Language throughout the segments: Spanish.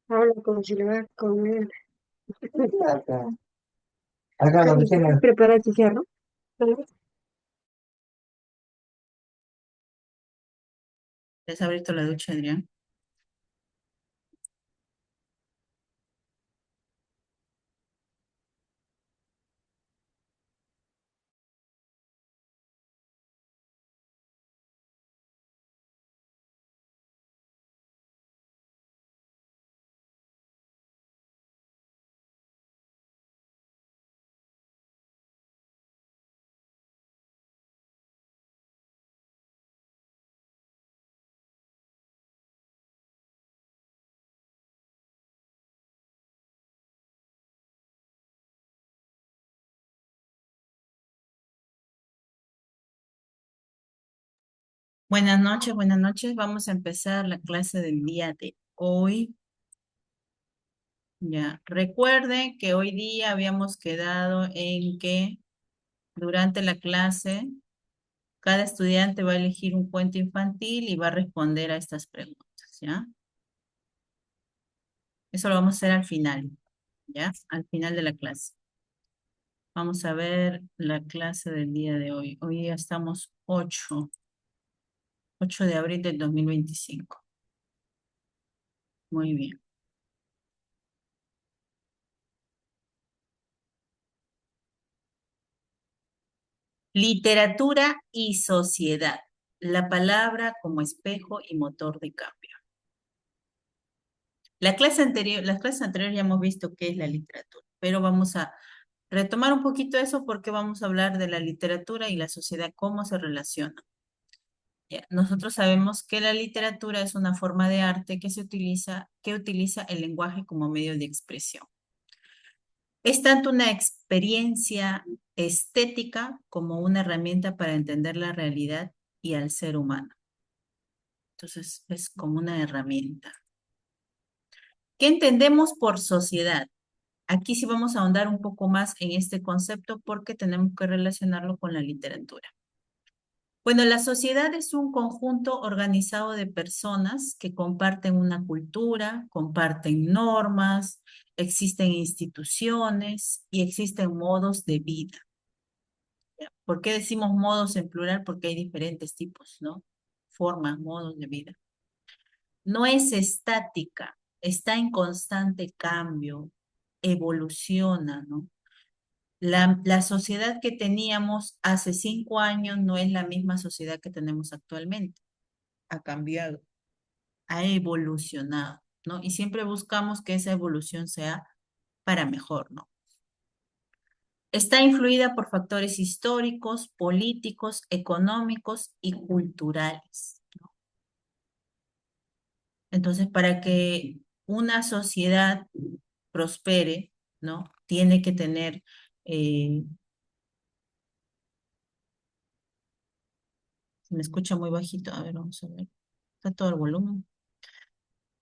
Habla como si le va a comer. Acá, acá no Cali, tiene. prepara el chicharrón. ¿Ya has abierto la ducha, Adrián? Buenas noches, buenas noches. Vamos a empezar la clase del día de hoy. Ya, recuerden que hoy día habíamos quedado en que durante la clase cada estudiante va a elegir un cuento infantil y va a responder a estas preguntas, ¿ya? Eso lo vamos a hacer al final, ¿ya? Al final de la clase. Vamos a ver la clase del día de hoy. Hoy día estamos 8 de abril del 2025. Muy bien. Literatura y sociedad. La palabra como espejo y motor de cambio. Las clases anteriores ya hemos visto qué es la literatura, pero vamos a retomar un poquito eso porque vamos a hablar de la literatura y la sociedad, cómo se relacionan. Ya, nosotros sabemos que la literatura es una forma de arte que utiliza el lenguaje como medio de expresión. Es tanto una experiencia estética como una herramienta para entender la realidad y al ser humano. Entonces, es como una herramienta. ¿Qué entendemos por sociedad? Aquí sí vamos a ahondar un poco más en este concepto porque tenemos que relacionarlo con la literatura. Bueno, la sociedad es un conjunto organizado de personas que comparten una cultura, comparten normas, existen instituciones y existen modos de vida. ¿Por qué decimos modos en plural? Porque hay diferentes tipos, ¿no? Formas, modos de vida. No es estática, está en constante cambio, evoluciona, ¿no? La sociedad que teníamos hace 5 años no es la misma sociedad que tenemos actualmente. Ha cambiado, ha evolucionado, ¿no? Y siempre buscamos que esa evolución sea para mejor, ¿no? Está influida por factores históricos, políticos, económicos y culturales. Entonces, para que una sociedad prospere, ¿no? Tiene que tener, eh, se me escucha muy bajito, a ver, vamos a ver, está todo el volumen.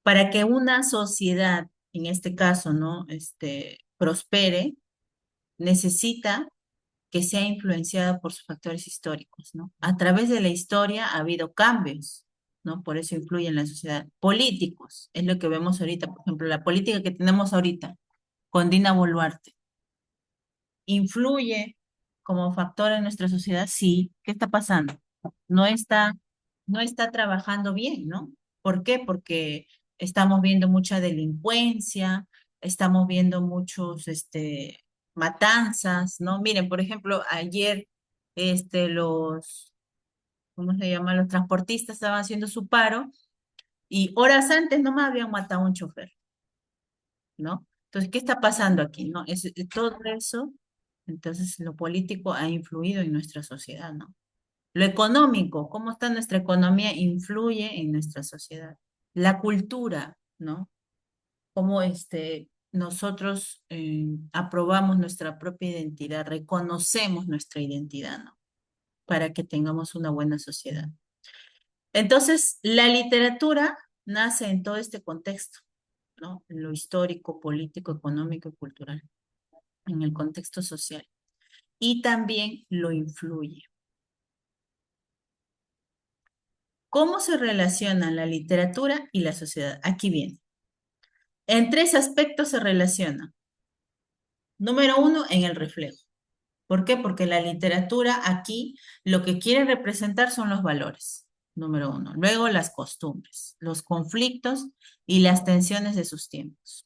Para que una sociedad, en este caso, ¿no? Prospere, necesita que sea influenciada por sus factores históricos, ¿no? A través de la historia ha habido cambios, ¿no? Por eso influye en la sociedad. Políticos, es lo que vemos ahorita, por ejemplo, la política que tenemos ahorita con Dina Boluarte. ¿Influye como factor en nuestra sociedad? Sí. ¿Qué está pasando? No está, no está trabajando bien, ¿no? ¿Por qué? Porque estamos viendo mucha delincuencia, estamos viendo muchos, matanzas, ¿no? Miren, por ejemplo, ayer, ¿cómo se llama? Los transportistas estaban haciendo su paro y horas antes nomás habían matado a un chofer, ¿no? Entonces, ¿qué está pasando aquí, no? Todo eso, entonces lo político ha influido en nuestra sociedad, ¿no? Lo económico, cómo está nuestra economía, influye en nuestra sociedad. La cultura, ¿no? Cómo nosotros aprobamos nuestra propia identidad, reconocemos nuestra identidad, ¿no? Para que tengamos una buena sociedad. Entonces, la literatura nace en todo este contexto, ¿no? En lo histórico, político, económico y cultural, en el contexto social. Y también lo influye. ¿Cómo se relacionan la literatura y la sociedad? Aquí viene. En tres aspectos se relaciona. Número uno, en el reflejo. ¿Por qué? Porque la literatura aquí lo que quiere representar son los valores, número uno. Luego las costumbres, los conflictos y las tensiones de sus tiempos.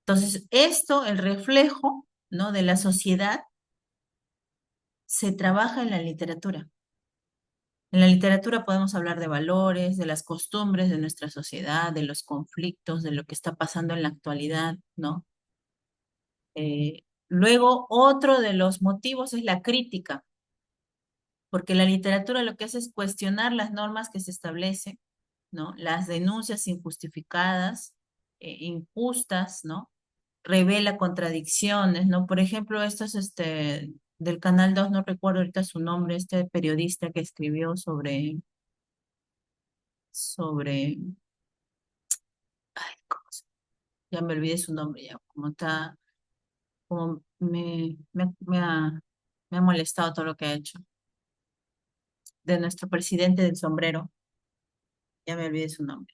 Entonces, esto, el reflejo, ¿no?, de la sociedad, se trabaja en la literatura. En la literatura podemos hablar de valores, de las costumbres de nuestra sociedad, de los conflictos, de lo que está pasando en la actualidad, ¿no? Luego, otro de los motivos es la crítica, porque la literatura lo que hace es cuestionar las normas que se establecen, ¿no? Las denuncias injustificadas, injustas, ¿no? Revela contradicciones, ¿no? Por ejemplo, estos, del Canal 2, no recuerdo ahorita su nombre, este periodista que escribió sobre, ay, ya me olvidé su nombre, ya, como está, como me ha molestado todo lo que ha hecho, de nuestro presidente del sombrero, ya me olvidé su nombre.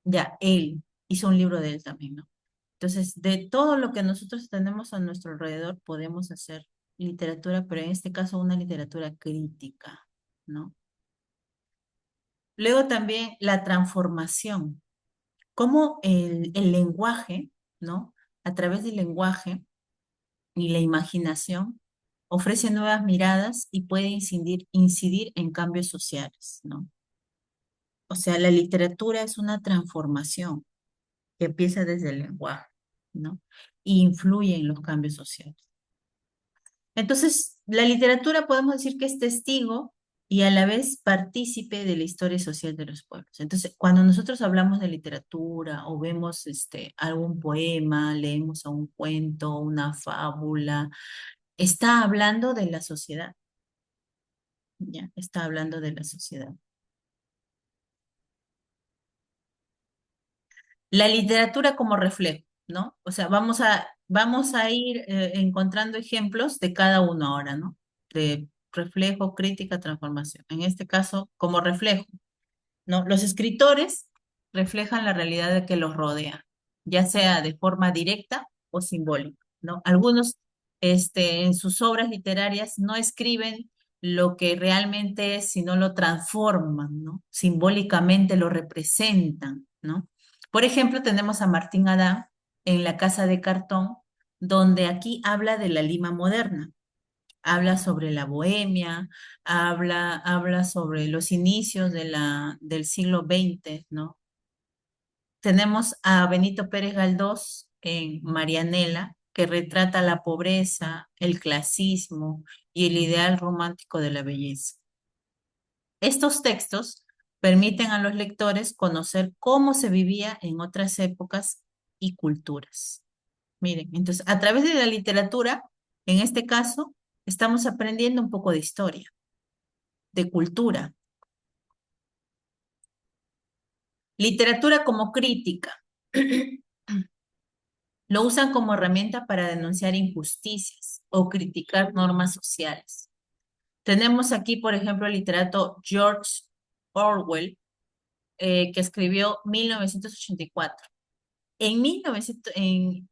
Ya, él hizo un libro de él también, ¿no? Entonces, de todo lo que nosotros tenemos a nuestro alrededor, podemos hacer literatura, pero en este caso una literatura crítica, ¿no? Luego también la transformación, cómo el lenguaje, ¿no? A través del lenguaje y la imaginación, ofrece nuevas miradas y puede incidir en cambios sociales, ¿no? O sea, la literatura es una transformación que empieza desde el lenguaje, ¿no? Y influye en los cambios sociales. Entonces, la literatura podemos decir que es testigo y a la vez partícipe de la historia social de los pueblos. Entonces, cuando nosotros hablamos de literatura o vemos algún poema, leemos a un cuento, una fábula, está hablando de la sociedad, ¿ya? Está hablando de la sociedad. La literatura como reflejo, ¿no? O sea, vamos a ir encontrando ejemplos de cada uno ahora, ¿no? De reflejo, crítica, transformación. En este caso, como reflejo, ¿no? Los escritores reflejan la realidad de que los rodea, ya sea de forma directa o simbólica, ¿no? Algunos, en sus obras literarias no escriben lo que realmente es, sino lo transforman, ¿no? Simbólicamente lo representan, ¿no? Por ejemplo, tenemos a Martín Adán en La Casa de Cartón, donde aquí habla de la Lima moderna, habla sobre la bohemia, habla sobre los inicios del siglo XX, ¿no? Tenemos a Benito Pérez Galdós en Marianela, que retrata la pobreza, el clasismo y el ideal romántico de la belleza. Estos textos permiten a los lectores conocer cómo se vivía en otras épocas y culturas. Miren, entonces, a través de la literatura, en este caso, estamos aprendiendo un poco de historia, de cultura. Literatura como crítica. Lo usan como herramienta para denunciar injusticias o criticar normas sociales. Tenemos aquí, por ejemplo, el literato George Orwell, que escribió 1984. En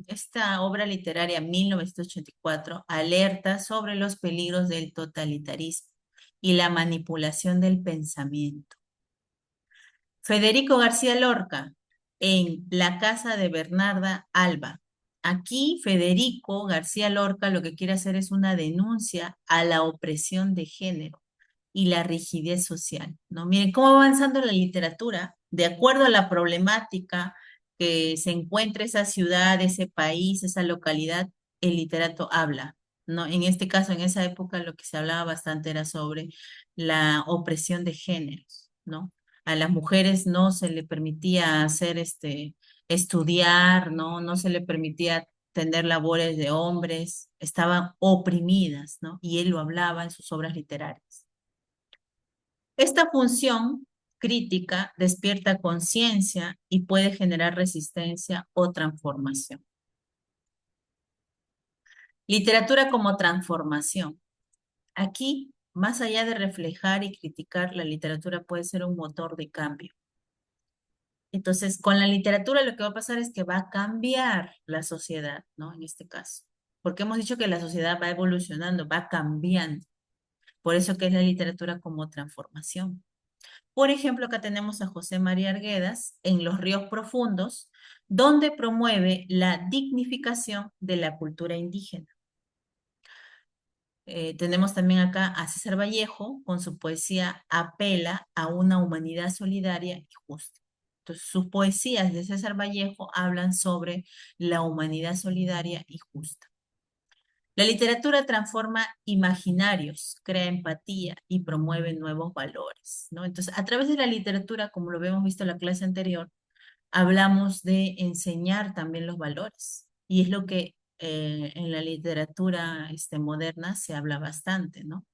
esta obra literaria, 1984, alerta sobre los peligros del totalitarismo y la manipulación del pensamiento. Federico García Lorca, en La casa de Bernarda Alba. Aquí Federico García Lorca lo que quiere hacer es una denuncia a la opresión de género y la rigidez social, ¿no? Miren cómo va avanzando la literatura, de acuerdo a la problemática que se encuentra esa ciudad, ese país, esa localidad, el literato habla, ¿no? En este caso, en esa época, lo que se hablaba bastante era sobre la opresión de géneros, ¿no? A las mujeres no se le permitía hacer estudiar, ¿no? No se le permitía tener labores de hombres, estaban oprimidas, ¿no? Y él lo hablaba en sus obras literarias. Esta función crítica despierta conciencia y puede generar resistencia o transformación. Literatura como transformación. Aquí, más allá de reflejar y criticar, la literatura puede ser un motor de cambio. Entonces, con la literatura lo que va a pasar es que va a cambiar la sociedad, ¿no? En este caso. Porque hemos dicho que la sociedad va evolucionando, va cambiando. Por eso que es la literatura como transformación. Por ejemplo, acá tenemos a José María Arguedas en Los Ríos Profundos, donde promueve la dignificación de la cultura indígena. Tenemos también acá a César Vallejo, con su poesía apela a una humanidad solidaria y justa. Entonces, sus poesías de César Vallejo hablan sobre la humanidad solidaria y justa. La literatura transforma imaginarios, crea empatía y promueve nuevos valores, ¿no? Entonces, a través de la literatura, como lo habíamos visto en la clase anterior, hablamos de enseñar también los valores. Y es lo que en la literatura moderna se habla bastante, ¿no?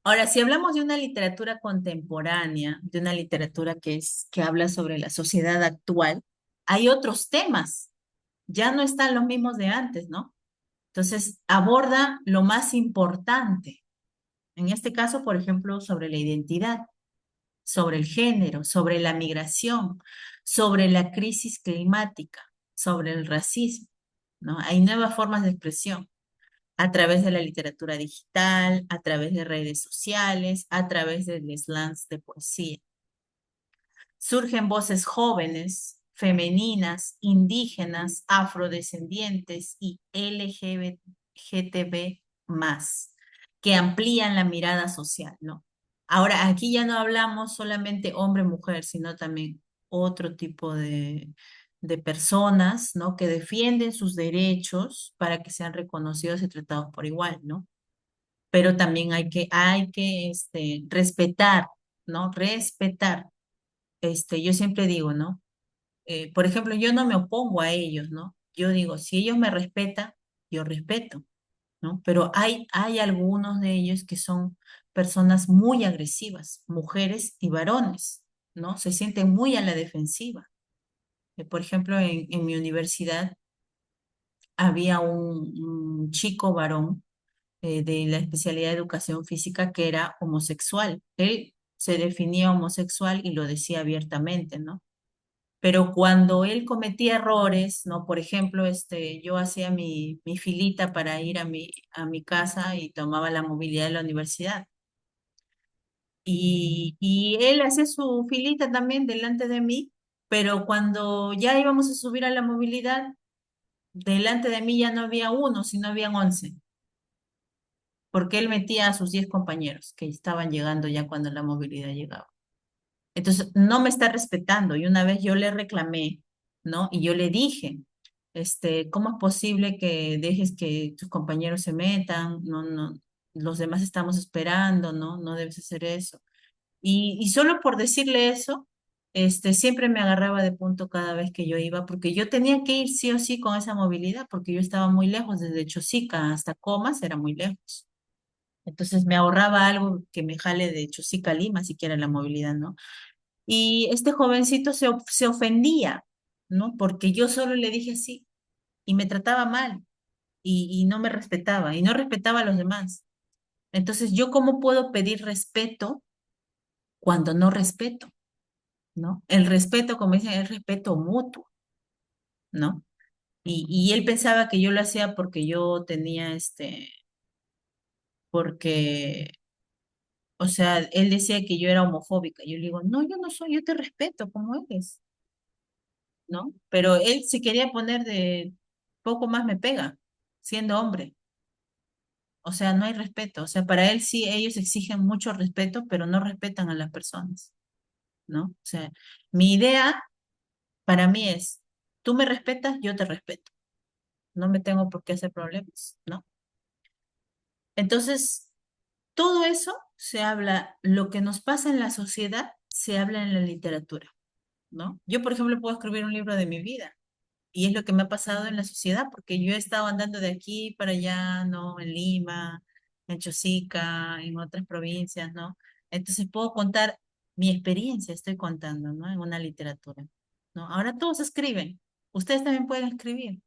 Ahora, si hablamos de una literatura contemporánea, de una literatura que habla sobre la sociedad actual, hay otros temas, ya no están los mismos de antes, ¿no? Entonces, aborda lo más importante. En este caso, por ejemplo, sobre la identidad, sobre el género, sobre la migración, sobre la crisis climática, sobre el racismo, ¿no? Hay nuevas formas de expresión a través de la literatura digital, a través de redes sociales, a través de slams de poesía. Surgen voces jóvenes, femeninas, indígenas, afrodescendientes y LGTB más, que amplían la mirada social, ¿no? Ahora, aquí ya no hablamos solamente hombre-mujer, sino también otro tipo de personas, ¿no? Que defienden sus derechos para que sean reconocidos y tratados por igual, ¿no? Pero también hay que respetar, ¿no? Respetar. Yo siempre digo, ¿no? Por ejemplo, yo no me opongo a ellos, ¿no? Yo digo, si ellos me respetan, yo respeto, ¿no? Pero hay algunos de ellos que son personas muy agresivas, mujeres y varones, ¿no? Se sienten muy a la defensiva. Por ejemplo, en mi universidad había un chico varón de la especialidad de educación física que era homosexual. Él se definía homosexual y lo decía abiertamente, ¿no? Pero cuando él cometía errores, ¿no? Por ejemplo, yo hacía mi filita para ir a mi casa y tomaba la movilidad de la universidad. Y él hacía su filita también delante de mí, pero cuando ya íbamos a subir a la movilidad, delante de mí ya no había uno, sino habían 11, porque él metía a sus 10 compañeros que estaban llegando ya cuando la movilidad llegaba. Entonces, no me está respetando. Y una vez yo le reclamé, ¿no? Y yo le dije, ¿cómo es posible que dejes que tus compañeros se metan? No, no, los demás estamos esperando, ¿no? No debes hacer eso. Y solo por decirle eso, siempre me agarraba de punto cada vez que yo iba, porque yo tenía que ir sí o sí con esa movilidad, porque yo estaba muy lejos, desde Chosica hasta Comas era muy lejos. Entonces me ahorraba algo que me jale de Chosica a Lima, siquiera la movilidad, ¿no? Y este jovencito se ofendía, ¿no? Porque yo solo le dije sí y me trataba mal y no me respetaba y no respetaba a los demás. Entonces, ¿yo cómo puedo pedir respeto cuando no respeto, ¿no? El respeto, como dicen, es respeto mutuo, ¿no? Y él pensaba que yo lo hacía porque yo tenía porque, o sea, él decía que yo era homofóbica. Yo le digo, no, yo no soy, yo te respeto como eres. ¿No? Pero él se quería poner de poco más me pega, siendo hombre. O sea, no hay respeto. O sea, para él sí, ellos exigen mucho respeto, pero no respetan a las personas, ¿no? O sea, mi idea para mí es, tú me respetas, yo te respeto. No me tengo por qué hacer problemas, ¿no? Entonces, todo eso se habla, lo que nos pasa en la sociedad, se habla en la literatura, ¿no? Yo, por ejemplo, puedo escribir un libro de mi vida. Y es lo que me ha pasado en la sociedad, porque yo he estado andando de aquí para allá, ¿no? En Lima, en Chosica, en otras provincias, ¿no? Entonces puedo contar mi experiencia, estoy contando, ¿no? En una literatura, ¿no? Ahora todos escriben, ustedes también pueden escribir.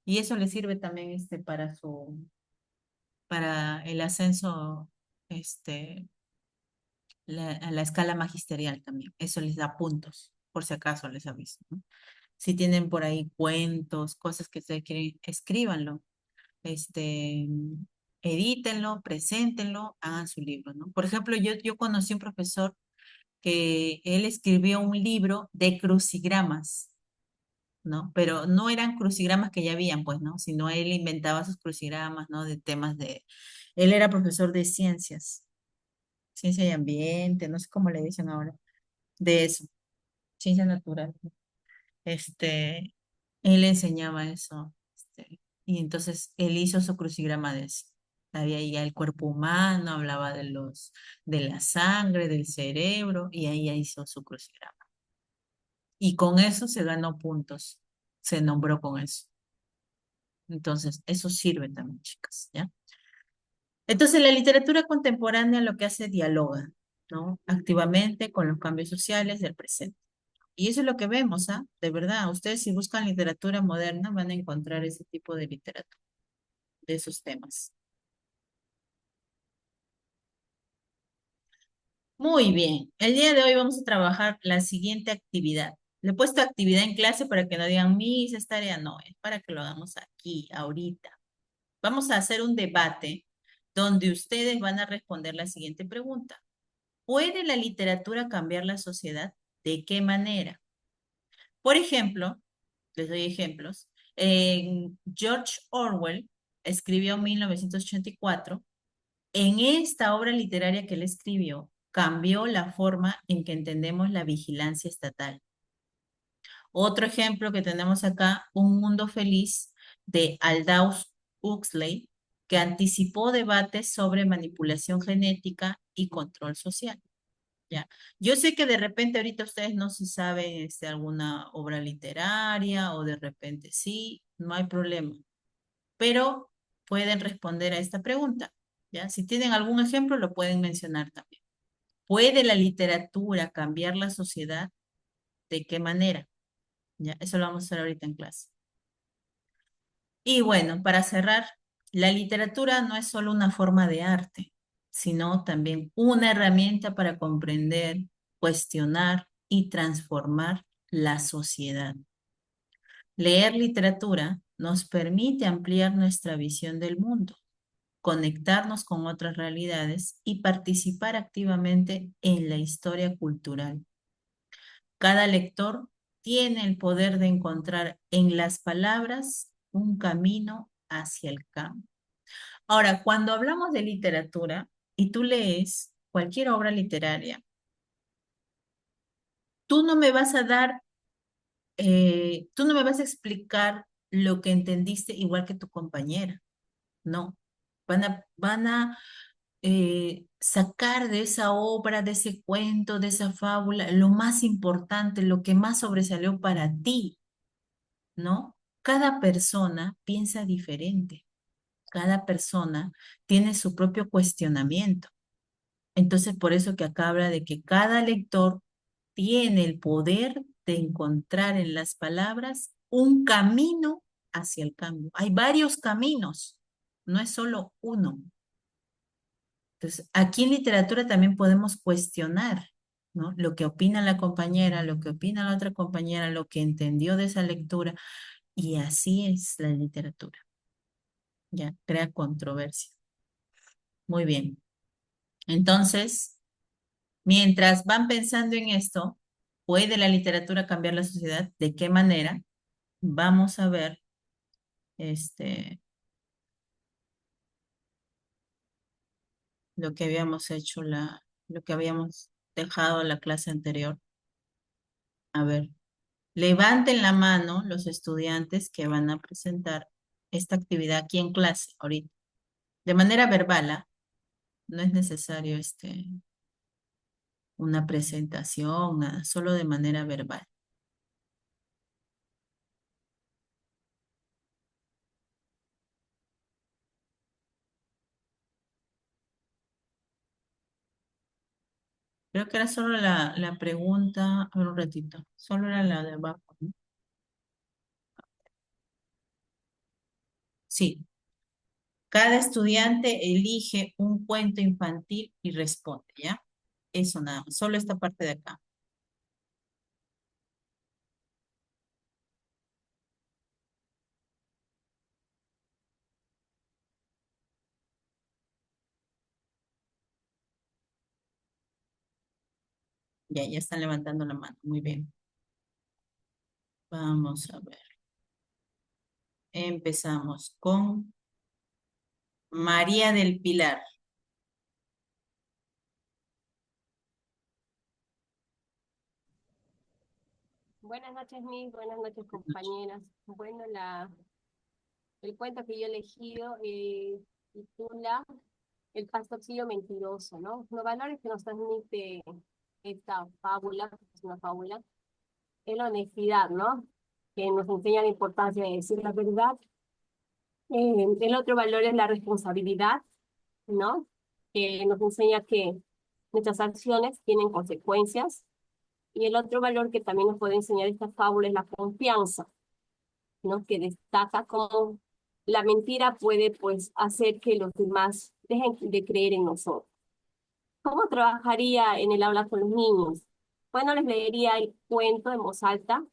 Y eso les sirve también para el ascenso este, a la escala magisterial también. Eso les da puntos, por si acaso les aviso, ¿no? Si tienen por ahí cuentos, cosas que ustedes quieren, escríbanlo, este, edítenlo, preséntenlo, hagan su libro, ¿no? Por ejemplo, yo conocí un profesor que él escribió un libro de crucigramas, ¿no? Pero no eran crucigramas que ya habían, pues, ¿no? Sino él inventaba sus crucigramas, ¿no? De temas de... Él era profesor de ciencias, ciencia y ambiente, no sé cómo le dicen ahora, de eso, ciencia natural. Este, él enseñaba eso, y entonces él hizo su crucigrama de eso. Había ya el cuerpo humano, hablaba de la sangre, del cerebro, y ahí ya hizo su crucigrama. Y con eso se ganó puntos, se nombró con eso. Entonces, eso sirve también, chicas, ¿ya? Entonces, la literatura contemporánea lo que hace dialoga, ¿no? Activamente con los cambios sociales del presente. Y eso es lo que vemos, ¿ah? De verdad, ustedes si buscan literatura moderna van a encontrar ese tipo de literatura, de esos temas. Muy bien, el día de hoy vamos a trabajar la siguiente actividad. Le he puesto actividad en clase para que no digan, Miss, es tarea, no, es para que lo hagamos aquí, ahorita. Vamos a hacer un debate donde ustedes van a responder la siguiente pregunta. ¿Puede la literatura cambiar la sociedad? ¿De qué manera? Por ejemplo, les doy ejemplos. George Orwell escribió 1984. En esta obra literaria que él escribió, cambió la forma en que entendemos la vigilancia estatal. Otro ejemplo que tenemos acá, Un mundo feliz, de Aldous Huxley, que anticipó debates sobre manipulación genética y control social. ¿Ya? Yo sé que de repente ahorita ustedes no se saben alguna obra literaria o de repente sí, no hay problema, pero pueden responder a esta pregunta. ¿Ya? Si tienen algún ejemplo, lo pueden mencionar también. ¿Puede la literatura cambiar la sociedad? ¿De qué manera? ¿Ya? Eso lo vamos a hacer ahorita en clase. Y bueno, para cerrar, la literatura no es solo una forma de arte, sino también una herramienta para comprender, cuestionar y transformar la sociedad. Leer literatura nos permite ampliar nuestra visión del mundo, conectarnos con otras realidades y participar activamente en la historia cultural. Cada lector tiene el poder de encontrar en las palabras un camino hacia el cambio. Ahora, cuando hablamos de literatura y tú lees cualquier obra literaria, tú no me vas a dar, tú no me vas a explicar lo que entendiste igual que tu compañera, no. Van a sacar de esa obra, de ese cuento, de esa fábula, lo más importante, lo que más sobresalió para ti, ¿no? Cada persona piensa diferente, cada persona tiene su propio cuestionamiento. Entonces, por eso que acá habla de que cada lector tiene el poder de encontrar en las palabras un camino hacia el cambio. Hay varios caminos, no es solo uno. Entonces, aquí en literatura también podemos cuestionar, ¿no? Lo que opina la compañera, lo que opina la otra compañera, lo que entendió de esa lectura, y así es la literatura, ya, crea controversia. Muy bien. Entonces, mientras van pensando en esto, ¿puede la literatura cambiar la sociedad? ¿De qué manera? Vamos a ver este, lo que habíamos hecho, lo que habíamos dejado la clase anterior. A ver, levanten la mano los estudiantes que van a presentar esta actividad aquí en clase ahorita. De manera verbal, ¿ah? No es necesario una presentación, nada, solo de manera verbal. Creo que era solo la pregunta, a ver un ratito, solo era la de abajo, ¿no? Sí, cada estudiante elige un cuento infantil y responde, ¿ya? eso nada más, solo esta parte de acá. Ya están levantando la mano. Muy bien. Vamos a ver. Empezamos con María del Pilar. Buenas noches, mis, buenas noches, compañeras. Bueno, el cuento que yo he elegido titula El pastorcillo mentiroso, ¿no? Los valores que nos transmite esta fábula, porque es una fábula, es la honestidad, ¿no? Que nos enseña la importancia de decir la verdad. El otro valor es la responsabilidad, ¿no? Que nos enseña que nuestras acciones tienen consecuencias. Y el otro valor que también nos puede enseñar esta fábula es la confianza, ¿no? Que destaca cómo la mentira puede, pues, hacer que los demás dejen de creer en nosotros. ¿Cómo trabajaría en el aula con los niños? Bueno, les leería el cuento en voz alta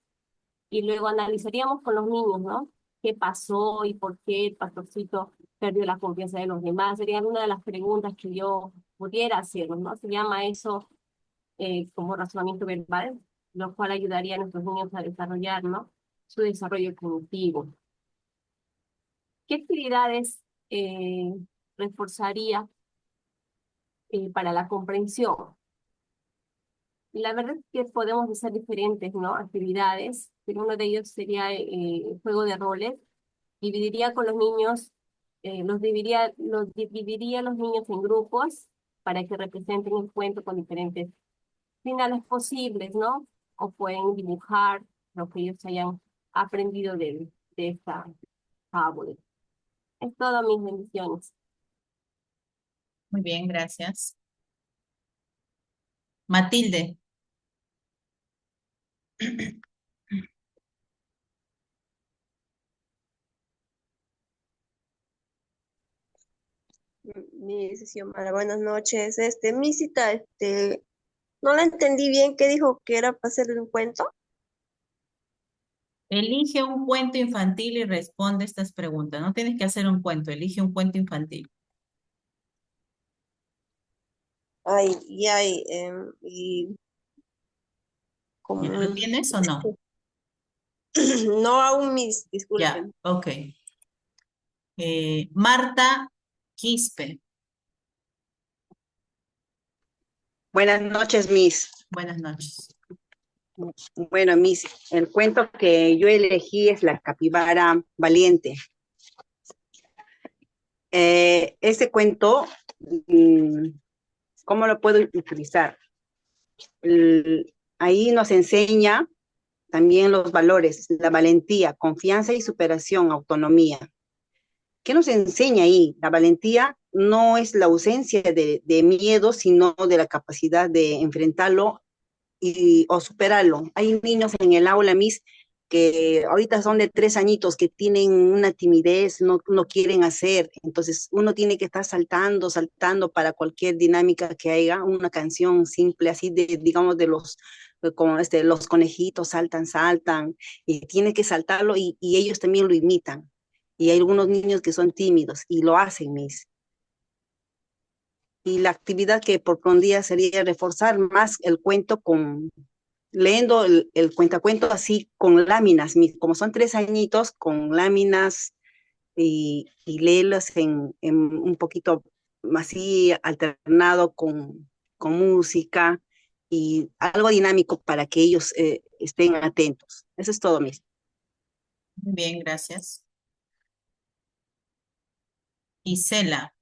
y luego analizaríamos con los niños, ¿no? ¿Qué pasó y por qué el pastorcito perdió la confianza de los demás? Sería una de las preguntas que yo pudiera hacerlos, ¿no? Se llama eso como razonamiento verbal, lo cual ayudaría a nuestros niños a desarrollar, ¿no? Su desarrollo cognitivo. ¿Qué actividades eh, reforzaría para la comprensión? La verdad es que podemos hacer diferentes, ¿no? Actividades, pero uno de ellos sería el juego de roles. Dividiría con los niños, dividiría los niños en grupos para que representen un cuento con diferentes finales posibles, ¿no? O pueden dibujar lo que ellos hayan aprendido de esta fábula. Es todo, mis bendiciones. Muy bien, gracias. Matilde. Mi Xiomara, buenas noches. Mi cita, no la entendí bien. ¿Qué dijo que era para hacerle un cuento? Elige un cuento infantil y responde estas preguntas. No tienes que hacer un cuento, elige un cuento infantil. Ay, y ¿Ya lo como, tienes o no? no aún Ya, disculpen. ok. Marta Quispe. Buenas noches, Miss. Buenas noches. Bueno, Miss, el cuento que yo elegí es La capibara valiente. Este cuento, mm, ¿cómo lo puedo utilizar? Ahí nos enseña también los valores, la valentía, confianza y superación, autonomía. ¿Qué nos enseña ahí? La valentía no es la ausencia de miedo, sino de la capacidad de enfrentarlo o superarlo. Hay niños en el aula, Miss, que ahorita son de 3 añitos, que tienen una timidez, no quieren hacer. Entonces uno tiene que estar saltando, saltando para cualquier dinámica que haya, una canción simple así de, digamos, como los conejitos saltan, saltan, y tiene que saltarlo y ellos también lo imitan. Y hay algunos niños que son tímidos y lo hacen, Miss. Y la actividad que propondría sería reforzar más el cuento leyendo el cuentacuento así con láminas, como son 3 añitos, con láminas y léelos en un poquito así alternado con música y algo dinámico para que ellos estén atentos. Eso es todo, Miss. Muy bien, gracias. Isela.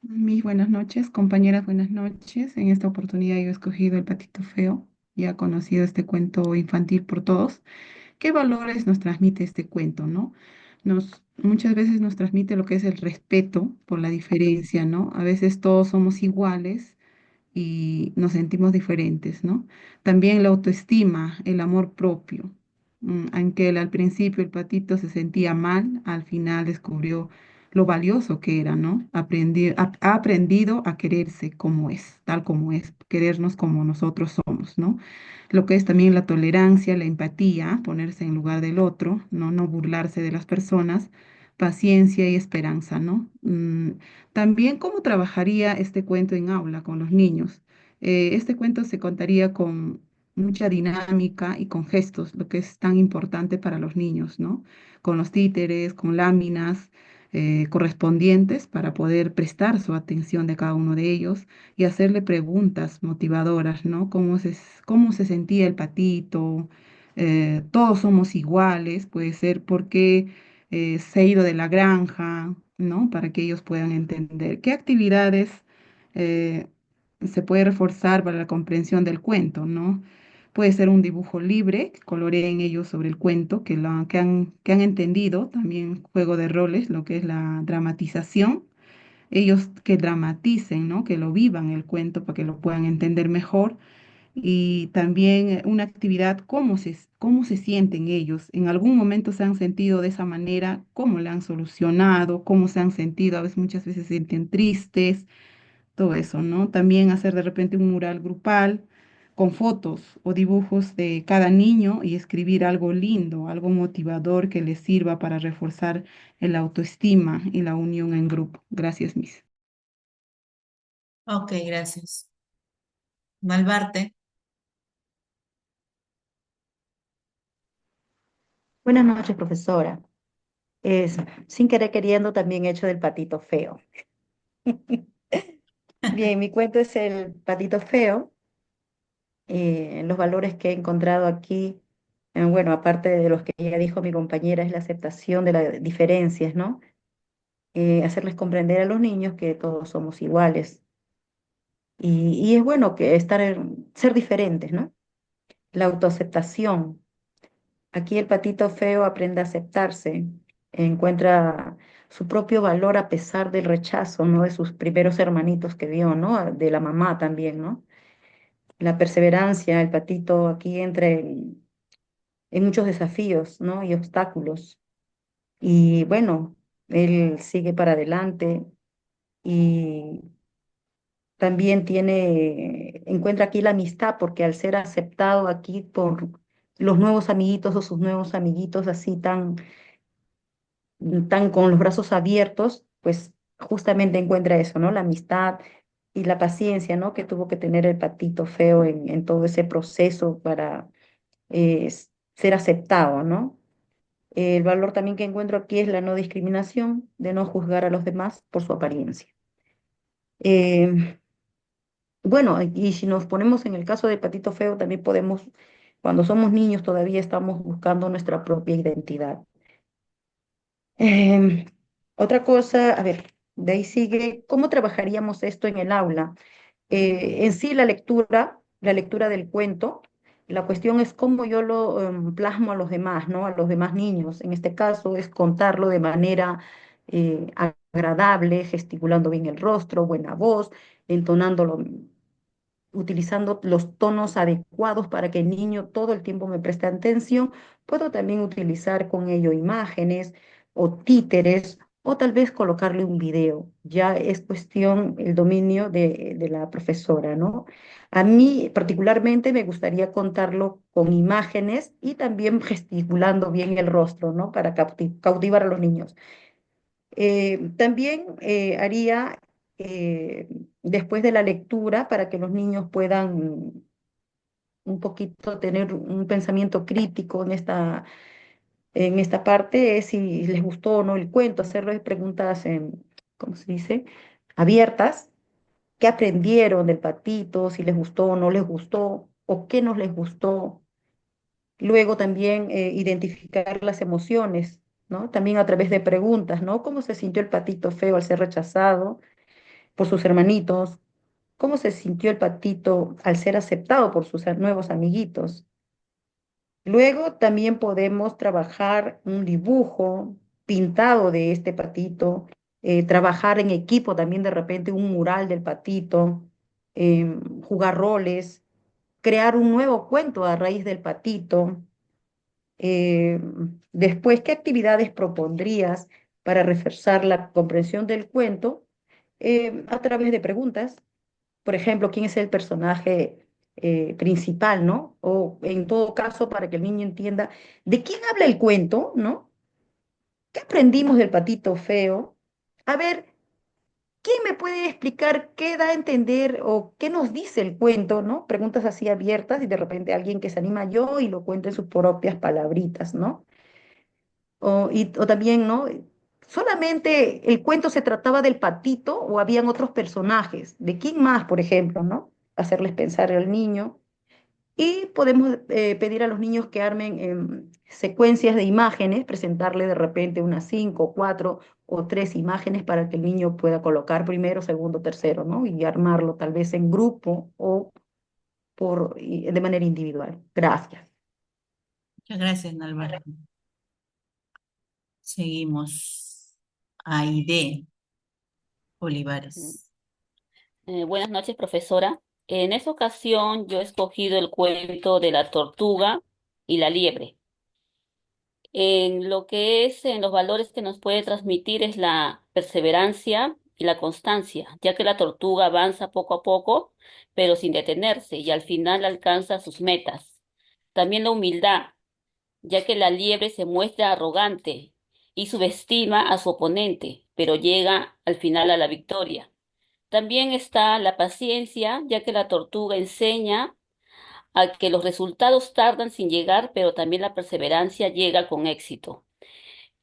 Mis buenas noches, compañeras, buenas noches. En esta oportunidad yo he escogido El Patito Feo, ya conocido este cuento infantil por todos. ¿Qué valores nos transmite este cuento, no? Muchas veces nos transmite lo que es el respeto por la diferencia, ¿no? A veces todos somos iguales y nos sentimos diferentes, ¿no? También la autoestima, el amor propio. Aunque al principio el patito se sentía mal, al final descubrió lo valioso que era, ¿no? Ha aprendido a quererse como es, tal como es, querernos como nosotros somos, ¿no? Lo que es también la tolerancia, la empatía, ponerse en lugar del otro, ¿no? No burlarse de las personas, paciencia y esperanza, ¿no? También cómo trabajaría este cuento en aula con los niños. Este cuento se contaría con mucha dinámica y con gestos, lo que es tan importante para los niños, ¿no? Con los títeres, con láminas correspondientes para poder prestar su atención de cada uno de ellos y hacerle preguntas motivadoras, ¿no? Cómo se sentía el patito? Todos somos iguales, puede ser, ¿por qué se ha ido de la granja? ¿No? Para que ellos puedan entender qué actividades eh, se puede reforzar para la comprensión del cuento, ¿no? Puede ser un dibujo libre, que coloreen ellos sobre el cuento, que han entendido, también juego de roles, lo que es la dramatización, ellos que dramaticen, ¿no? Que lo vivan el cuento para que lo puedan entender mejor. Y también una actividad, cómo se sienten ellos. En algún momento se han sentido de esa manera, cómo la han solucionado, cómo se han sentido. A veces, muchas veces se sienten tristes, todo eso, ¿no? También hacer de repente un mural grupal con fotos o dibujos de cada niño y escribir algo lindo, algo motivador que les sirva para reforzar el autoestima y la unión en grupo. Gracias, Miss. Ok, gracias. Malvarte. Buenas noches, profesora. Es, sin querer queriendo también he hecho del patito feo. Bien, mi cuento es el patito feo. Los valores que he encontrado aquí, bueno, aparte de los que ya dijo mi compañera, es la aceptación de las diferencias, ¿no? Hacerles comprender a los niños que todos somos iguales. Y es bueno que ser diferentes, ¿no? La autoaceptación. Aquí el patito feo aprende a aceptarse, encuentra su propio valor a pesar del rechazo, ¿no? De sus primeros hermanitos que vio, ¿no? De la mamá también, ¿no? La perseverancia, el patito aquí entra en muchos desafíos, ¿no? Y obstáculos. Y bueno, él sigue para adelante y también encuentra aquí la amistad, porque al ser aceptado aquí por los nuevos amiguitos o sus nuevos amiguitos así tan con los brazos abiertos, pues justamente encuentra eso, ¿no? La amistad y la paciencia, ¿no? Que tuvo que tener el patito feo en todo ese proceso para ser aceptado, ¿no? El valor también que encuentro aquí es la no discriminación, de no juzgar a los demás por su apariencia. Eh, bueno, y si nos ponemos en el caso del patito feo, también podemos, cuando somos niños todavía estamos buscando nuestra propia identidad. Em, Otra cosa, a ver, de ahí sigue, ¿cómo trabajaríamos esto en el aula? En sí, la lectura del cuento, la cuestión es cómo yo lo plasmo a los demás, ¿no? A los demás niños. En este caso es contarlo de manera agradable, gesticulando bien el rostro, buena voz, entonándolo utilizando los tonos adecuados para que el niño todo el tiempo me preste atención. Puedo también utilizar con ello imágenes o títeres o tal vez colocarle un video. Ya es cuestión el dominio de la profesora, ¿no? A mí particularmente me gustaría contarlo con imágenes y también gesticulando bien el rostro, ¿no? Para cautivar a los niños. También haría después de la lectura para que los niños puedan un poquito tener un pensamiento crítico en esta parte, es si les gustó o no el cuento, hacerles preguntas, ¿cómo se dice? Abiertas, qué aprendieron del patito, si les gustó o no les gustó, o qué no les gustó. Luego también identificar las emociones, ¿no? También a través de preguntas, ¿no? ¿Cómo se sintió el patito feo al ser rechazado por sus hermanitos? ¿Cómo se sintió el patito al ser aceptado por sus nuevos amiguitos? Luego también podemos trabajar un dibujo pintado de este patito, trabajar en equipo también de repente un mural del patito, jugar roles, crear un nuevo cuento a raíz del patito. Eh, Después, ¿qué actividades propondrías para reforzar la comprensión del cuento a través de preguntas. Por ejemplo, ¿quién es el personaje principal, ¿no? O en todo caso, para que el niño entienda de quién habla el cuento, ¿no? ¿Qué aprendimos del patito feo? A ver, ¿quién me puede explicar qué da a entender o qué nos dice el cuento, ¿no? Preguntas así abiertas y de repente alguien que se anima yo y lo cuenta en sus propias palabritas, ¿no? O también, ¿no? ¿Solamente el cuento se trataba del patito o habían otros personajes? ¿De quién más, por ejemplo, ¿no? Hacerles pensar al niño. Y podemos pedir a los niños que armen secuencias de imágenes, presentarle de repente unas 5, 4 o 3 imágenes para que el niño pueda colocar primero, segundo, tercero, ¿no? Y armarlo tal vez en grupo o de manera individual. Gracias. Muchas gracias, Nalvar. Seguimos. Aide Olivares. Buenas noches, profesora. En esta ocasión yo he escogido el cuento de la tortuga y la liebre. En lo que es, en los valores que nos puede transmitir es la perseverancia y la constancia, ya que la tortuga avanza poco a poco, pero sin detenerse, y al final alcanza sus metas. También la humildad, ya que la liebre se muestra arrogante y subestima a su oponente, pero llega al final a la victoria. También está la paciencia, ya que la tortuga enseña a que los resultados tardan sin llegar, pero también la perseverancia llega con éxito.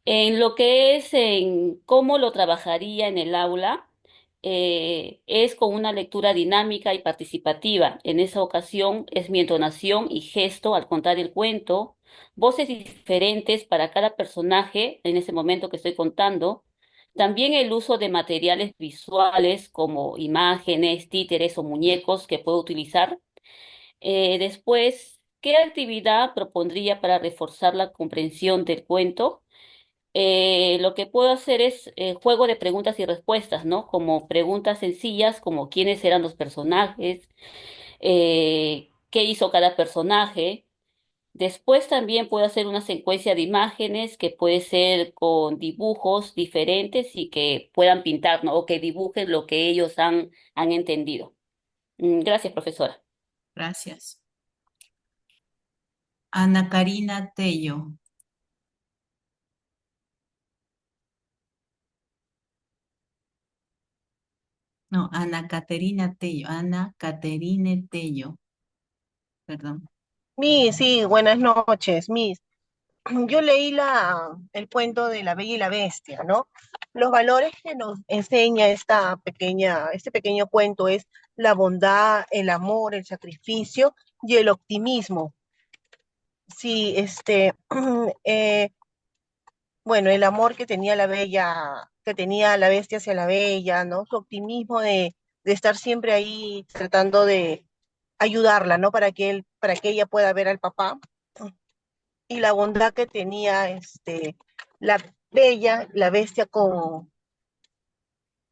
En lo que es en cómo lo trabajaría en el aula, es con una lectura dinámica y participativa. En esa ocasión es mi entonación y gesto al contar el cuento, voces diferentes para cada personaje en ese momento que estoy contando. También el uso de materiales visuales como imágenes, títeres o muñecos que puedo utilizar. Después, ¿qué actividad propondría para reforzar la comprensión del cuento? Lo que puedo hacer es juego de preguntas y respuestas, ¿no? Como preguntas sencillas, como quiénes eran los personajes, qué hizo cada personaje. Después también puedo hacer una secuencia de imágenes que puede ser con dibujos diferentes y que puedan pintar, ¿no? O que dibujen lo que ellos han entendido. Gracias, profesora. Gracias. Ana Karina Tello. No, Ana Caterina Tello. Ana Caterine Tello. Perdón. Miss, sí, buenas noches, Miss. Yo leí el cuento de La Bella y la Bestia, ¿no? Los valores que nos enseña este pequeño cuento es la bondad, el amor, el sacrificio y el optimismo. Sí, eh, bueno, el amor que tenía la bella, que tenía la bestia hacia la bella, ¿no? Su optimismo de estar siempre ahí tratando de ayudarla, ¿no? Para que ella pueda ver al papá y la bondad que tenía la bella, la bestia con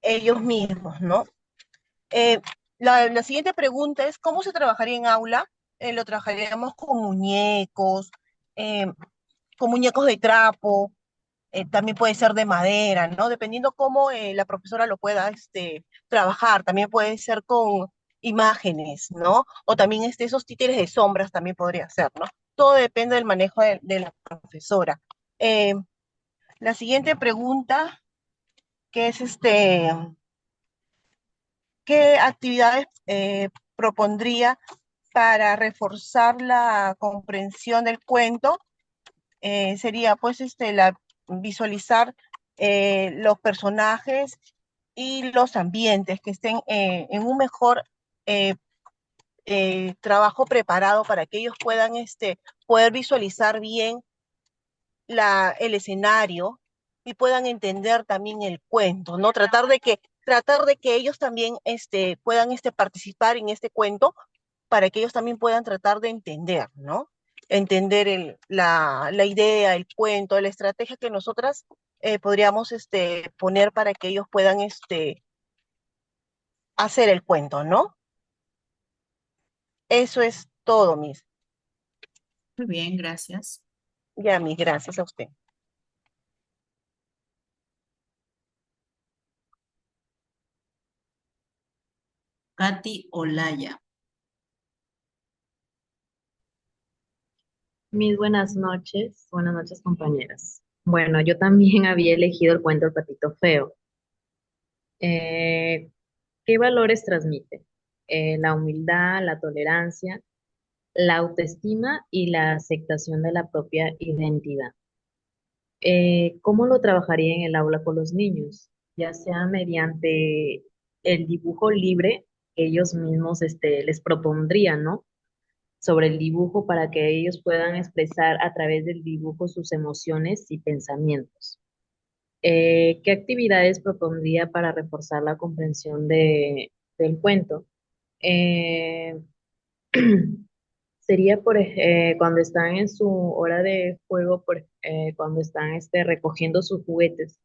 ellos mismos, ¿no? Eh, la siguiente pregunta es, ¿cómo se trabajaría en aula? Lo trabajaríamos eh, con muñecos de trapo, también puede ser de madera, ¿no? Dependiendo cómo la profesora lo pueda trabajar, también puede ser con imágenes, ¿no? O también esos títeres de sombras también podría ser, ¿no? Todo depende del manejo de la profesora. Eh, la siguiente pregunta, que es ¿qué actividades propondría para reforzar la comprensión del cuento? Sería pues visualizar los personajes y los ambientes que estén en un mejor eh, trabajo preparado para que ellos puedan poder visualizar bien el escenario y puedan entender también el cuento, ¿no? Tratar de que ellos también puedan participar en este cuento para que ellos también puedan tratar de entender, ¿no? Entender la idea, el cuento, la estrategia que nosotras podríamos poner para que ellos puedan hacer el cuento, ¿no? Eso es todo, mis. Muy bien, gracias. Ya, mis, gracias a usted. Katy Olaya. Mis buenas noches compañeras. Bueno, yo también había elegido el cuento El Patito Feo. Eh, ¿Qué valores transmite? La humildad, la tolerancia, la autoestima y la aceptación de la propia identidad. ¿Cómo lo trabajaría en el aula con los niños? Ya sea mediante el dibujo libre que ellos mismos les propondrían, ¿no? Sobre el dibujo para que ellos puedan expresar a través del dibujo sus emociones y pensamientos. ¿Qué actividades propondría para reforzar la comprensión del cuento? Eh, Sería cuando están en su hora de juego, cuando están recogiendo sus juguetes,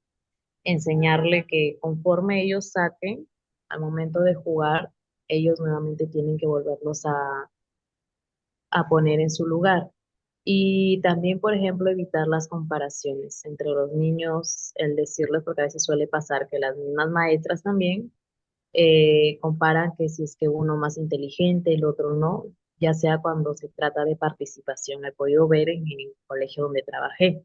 enseñarle que conforme ellos saquen, al momento de jugar, ellos nuevamente tienen que volverlos a poner en su lugar. Y también, por ejemplo, evitar las comparaciones entre los niños, el decirles, porque a veces suele pasar que las mismas maestras también comparan que si es que uno más inteligente, el otro no, ya sea cuando se trata de participación. He podido ver en el colegio donde trabajé,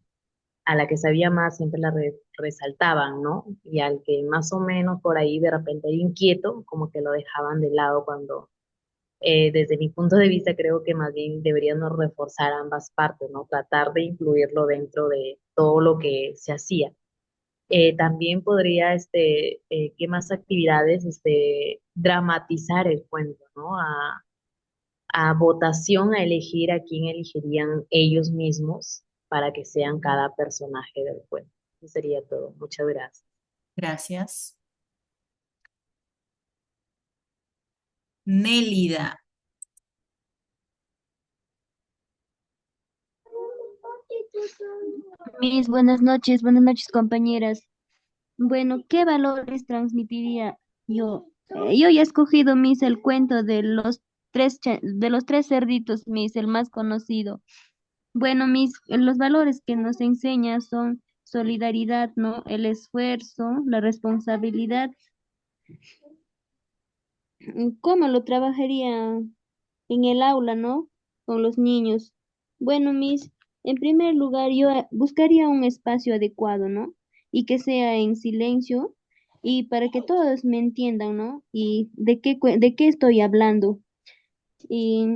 a la que sabía más siempre la resaltaban, ¿no? Y al que más o menos por ahí de repente era inquieto, como que lo dejaban de lado cuando desde mi punto de vista, creo que más bien deberíamos reforzar ambas partes, ¿no? Tratar de incluirlo dentro de todo lo que se hacía. También podría, ¿qué más actividades, dramatizar el cuento, ¿no? A votación, a elegir a quién elegirían ellos mismos para que sean cada personaje del cuento. Eso sería todo. Muchas gracias. Gracias. Nélida. Mis buenas noches compañeras. Bueno, ¿qué valores transmitiría yo? Yo ya he escogido, Miss, el cuento de de los tres cerditos, Miss, el más conocido. Bueno, Miss, los valores que nos enseña son solidaridad, ¿no? El esfuerzo, la responsabilidad. ¿Cómo lo trabajaría en el aula, ¿no? Con los niños. Bueno, Miss, en primer lugar, yo buscaría un espacio adecuado, ¿no? Y que sea en silencio y para que todos me entiendan, ¿no? Y de qué estoy hablando. Y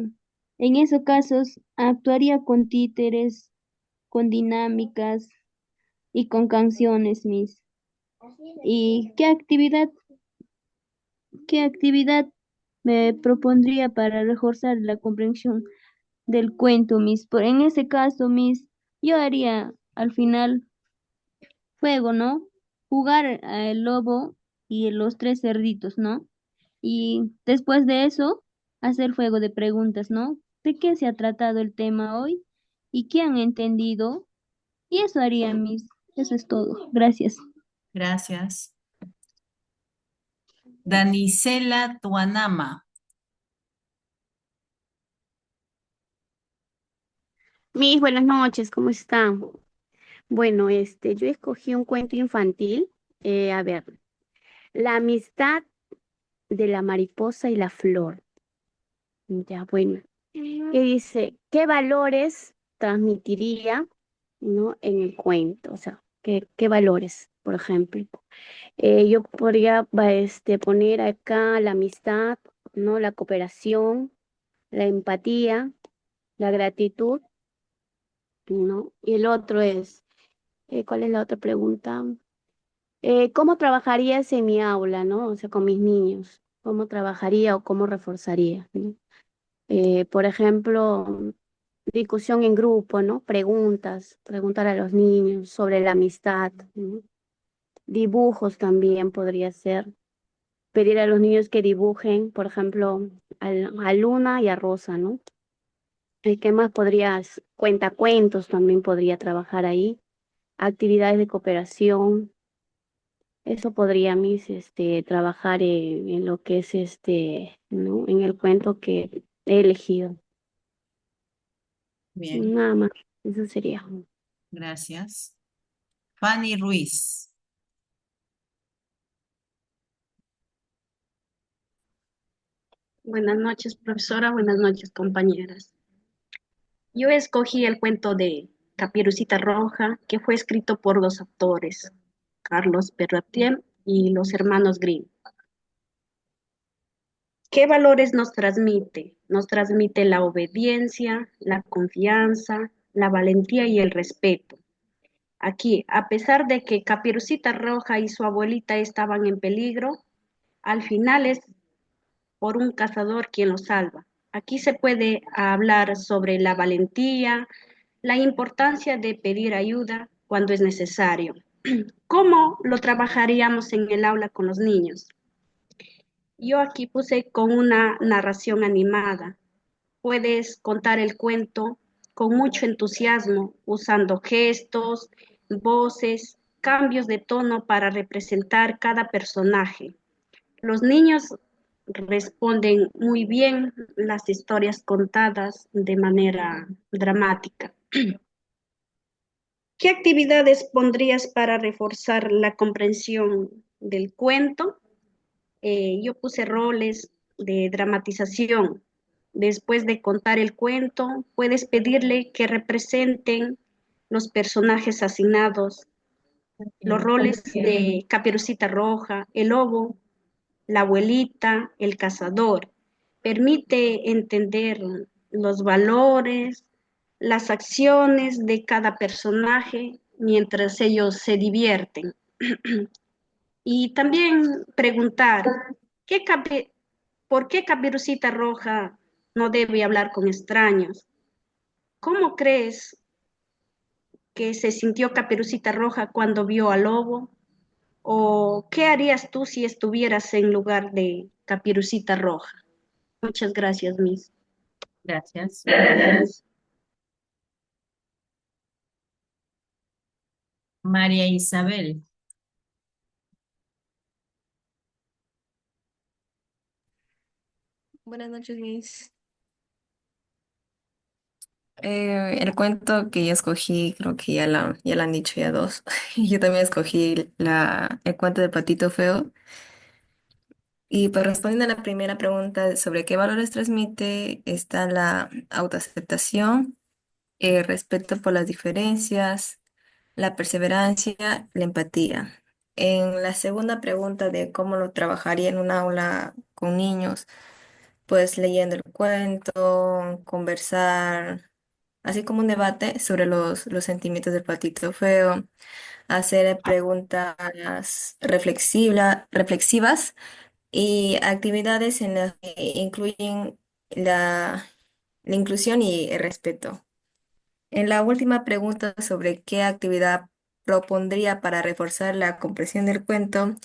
en esos casos actuaría con títeres, con dinámicas y con canciones, Miss. ¿Y qué actividad me propondría para reforzar la comprensión del cuento, Miss? En ese caso, Miss, yo haría al final juego, ¿no? Jugar al lobo y los tres cerditos, ¿no? Y después de eso, hacer juego de preguntas, ¿no? ¿De qué se ha tratado el tema hoy? ¿Y qué han entendido? Y eso haría, Miss. Eso es todo. Gracias. Gracias. Danicela Tuanama. Mis buenas noches, ¿cómo están? Bueno, yo escogí un cuento infantil. A ver, la amistad de la mariposa y la flor. Ya, bueno, que dice, ¿qué valores transmitiría, ¿no? En el cuento? O sea, ¿qué valores, por ejemplo? Yo podría, poner acá la amistad, ¿no? La cooperación, la empatía, la gratitud, ¿no? Y el otro es, ¿cuál es la otra pregunta? ¿Cómo trabajarías en mi aula, no? O sea, con mis niños. ¿Cómo trabajaría o cómo reforzaría, ¿no? Por ejemplo, discusión en grupo, ¿no? Preguntar a los niños sobre la amistad, ¿no? Dibujos también podría ser. Pedir a los niños que dibujen, por ejemplo, a Luna y a Rosa, ¿no? ¿Qué más podrías? Cuentacuentos también podría trabajar ahí. Actividades de cooperación. Eso podría, Miss, trabajar en lo que es ¿no? En el cuento que he elegido. Bien, Nada más, eso sería. gracias. Fanny Ruiz. Buenas noches, profesora. Buenas noches, compañeras. Yo escogí el cuento de Caperucita Roja, que fue escrito por dos autores, Carlos Perrault y los hermanos Grimm. ¿Qué valores nos transmite? Nos transmite la obediencia, la confianza, la valentía y el respeto. Aquí, a pesar de que Caperucita Roja y su abuelita estaban en peligro, al final es por un cazador quien los salva. Aquí se puede hablar sobre la valentía, la importancia de pedir ayuda cuando es necesario. ¿Cómo lo trabajaríamos en el aula con los niños? Yo aquí puse con una narración animada. Puedes contar el cuento con mucho entusiasmo, usando gestos, voces, cambios de tono para representar cada personaje. Los niños responden muy bien las historias contadas de manera dramática. ¿Qué actividades pondrías para reforzar la comprensión del cuento? Yo puse roles de dramatización. Después de contar el cuento, puedes pedirle que representen los personajes asignados, los roles de Caperucita Roja, el lobo, la abuelita, el cazador. Permite entender los valores, las acciones de cada personaje mientras ellos se divierten. Y también preguntar, ¿por qué Caperucita Roja no debe hablar con extraños? ¿Cómo crees que se sintió Caperucita Roja cuando vio al lobo? ¿O qué harías tú si estuvieras en lugar de Caperucita Roja? Muchas gracias, Miss. Gracias. María Isabel. Buenas noches, Miss. El cuento que yo escogí, creo que ya la han dicho ya dos. Yo también escogí el cuento del patito feo. Y pues respondiendo a la primera pregunta sobre qué valores transmite, está la autoaceptación, el respeto por las diferencias, la perseverancia, la empatía. En la segunda pregunta de cómo lo trabajaría en un aula con niños, pues leyendo el cuento, conversar, así como un debate sobre los sentimientos del patito feo, hacer preguntas reflexivas y actividades en las que incluyen la inclusión y el respeto. En la última pregunta sobre qué actividad propondría para reforzar la comprensión del cuento,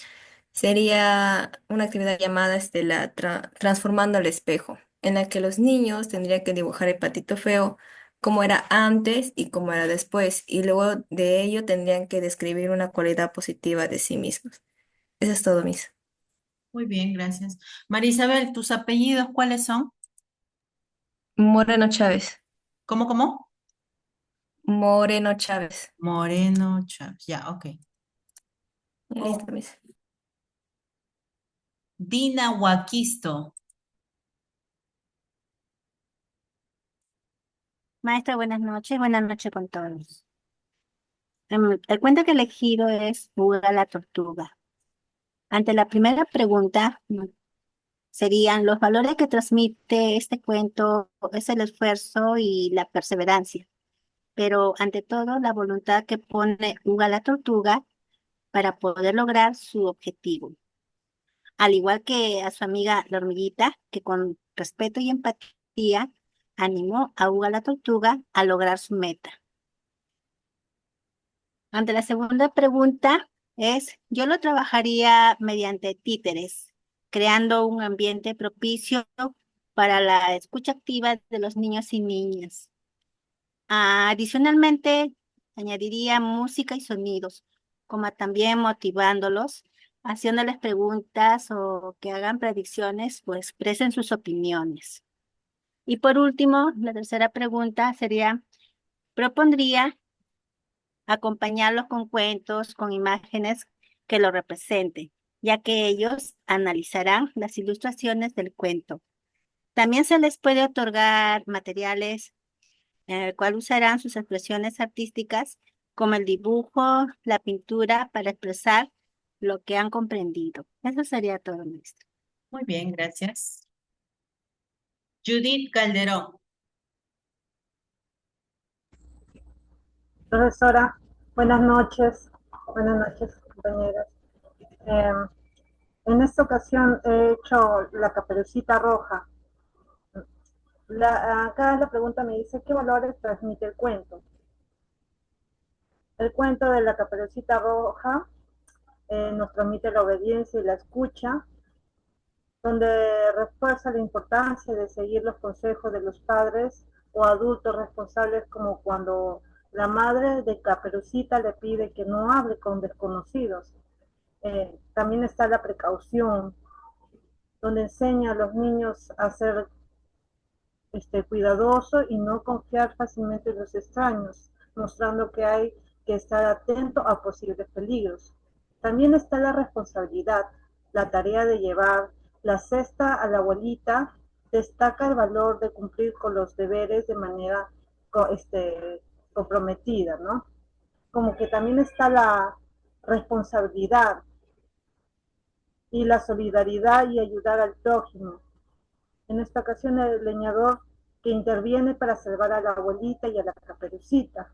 sería una actividad llamada Transformando el espejo, en la que los niños tendrían que dibujar el patito feo, cómo era antes y cómo era después, y luego de ello tendrían que describir una cualidad positiva de sí mismos. Eso es todo, Miss. Muy bien, gracias. María Isabel, ¿tus apellidos cuáles son? Moreno Chávez. ¿Cómo? Moreno Chávez. Moreno Chávez. Ya, ok. Listo, Miss. Dina Huaquisto. Maestra, buenas noches con todos. El cuento que he elegido es Buda la tortuga. Ante la primera pregunta, serían los valores que transmite este cuento, es el esfuerzo y la perseverancia, pero ante todo la voluntad que pone Uga la tortuga para poder lograr su objetivo. Al igual que a su amiga la hormiguita, que con respeto y empatía animó a Uga la tortuga a lograr su meta. Ante la segunda pregunta yo lo trabajaría mediante títeres, creando un ambiente propicio para la escucha activa de los niños y niñas. Adicionalmente, añadiría música y sonidos, como también motivándolos, haciéndoles preguntas o que hagan predicciones o expresen sus opiniones. Y por último, la tercera pregunta sería, propondría acompañarlos con cuentos, con imágenes que lo representen, ya que ellos analizarán las ilustraciones del cuento, También se les puede otorgar materiales en el cual usarán sus expresiones artísticas, como el dibujo, la pintura, para expresar lo que han comprendido. Eso sería todo, maestra. Muy bien, gracias. Judith Calderón. Profesora, buenas noches, compañeras. En esta ocasión he hecho la Caperucita Roja. Acá la pregunta me dice, ¿qué valores transmite el cuento? El cuento de la Caperucita Roja nos transmite la obediencia y la escucha, donde refuerza la importancia de seguir los consejos de los padres o adultos responsables, como cuando la madre de Caperucita le pide que no hable con desconocidos. También está la precaución, donde enseña a los niños a ser cuidadosos y no confiar fácilmente en los extraños, mostrando que hay que estar atento a posibles peligros. También está la responsabilidad, la tarea de llevar la cesta a la abuelita, destaca el valor de cumplir con los deberes de manera comprometida, ¿no? Como que también está la responsabilidad y la solidaridad y ayudar al prójimo. En esta ocasión el leñador que interviene para salvar a la abuelita y a la Caperucita.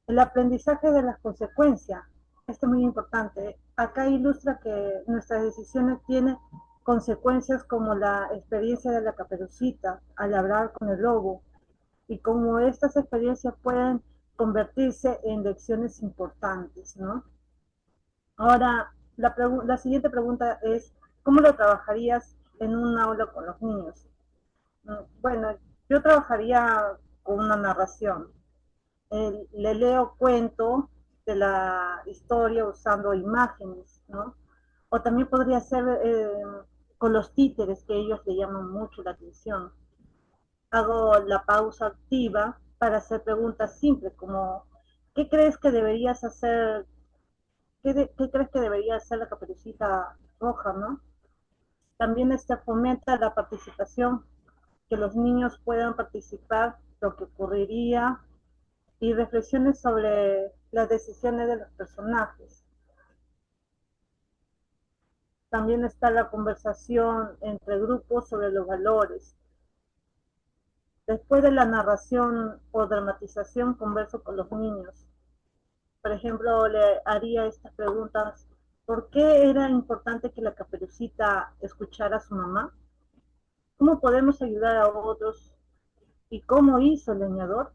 El aprendizaje de las consecuencias, esto es muy importante. Acá ilustra que nuestras decisiones tienen consecuencias, como la experiencia de la Caperucita al hablar con el lobo, y cómo estas experiencias pueden convertirse en lecciones importantes, ¿no? Ahora, la siguiente pregunta es, ¿cómo lo trabajarías en un aula con los niños? Bueno, yo trabajaría con una narración. Le leo cuento de la historia usando imágenes, ¿no? O también podría ser con los títeres, que ellos le llaman mucho la atención. Hago la pausa activa para hacer preguntas simples, como ¿qué crees que deberías hacer? ¿Qué crees que debería hacer la Caperucita Roja, no? También fomenta la participación, que los niños puedan participar, lo que ocurriría, y reflexiones sobre las decisiones de los personajes. También está la conversación entre grupos sobre los valores. Después de la narración o dramatización, converso con los niños. Por ejemplo, le haría estas preguntas: ¿por qué era importante que la Caperucita escuchara a su mamá? ¿Cómo podemos ayudar a otros? ¿Y cómo hizo el leñador?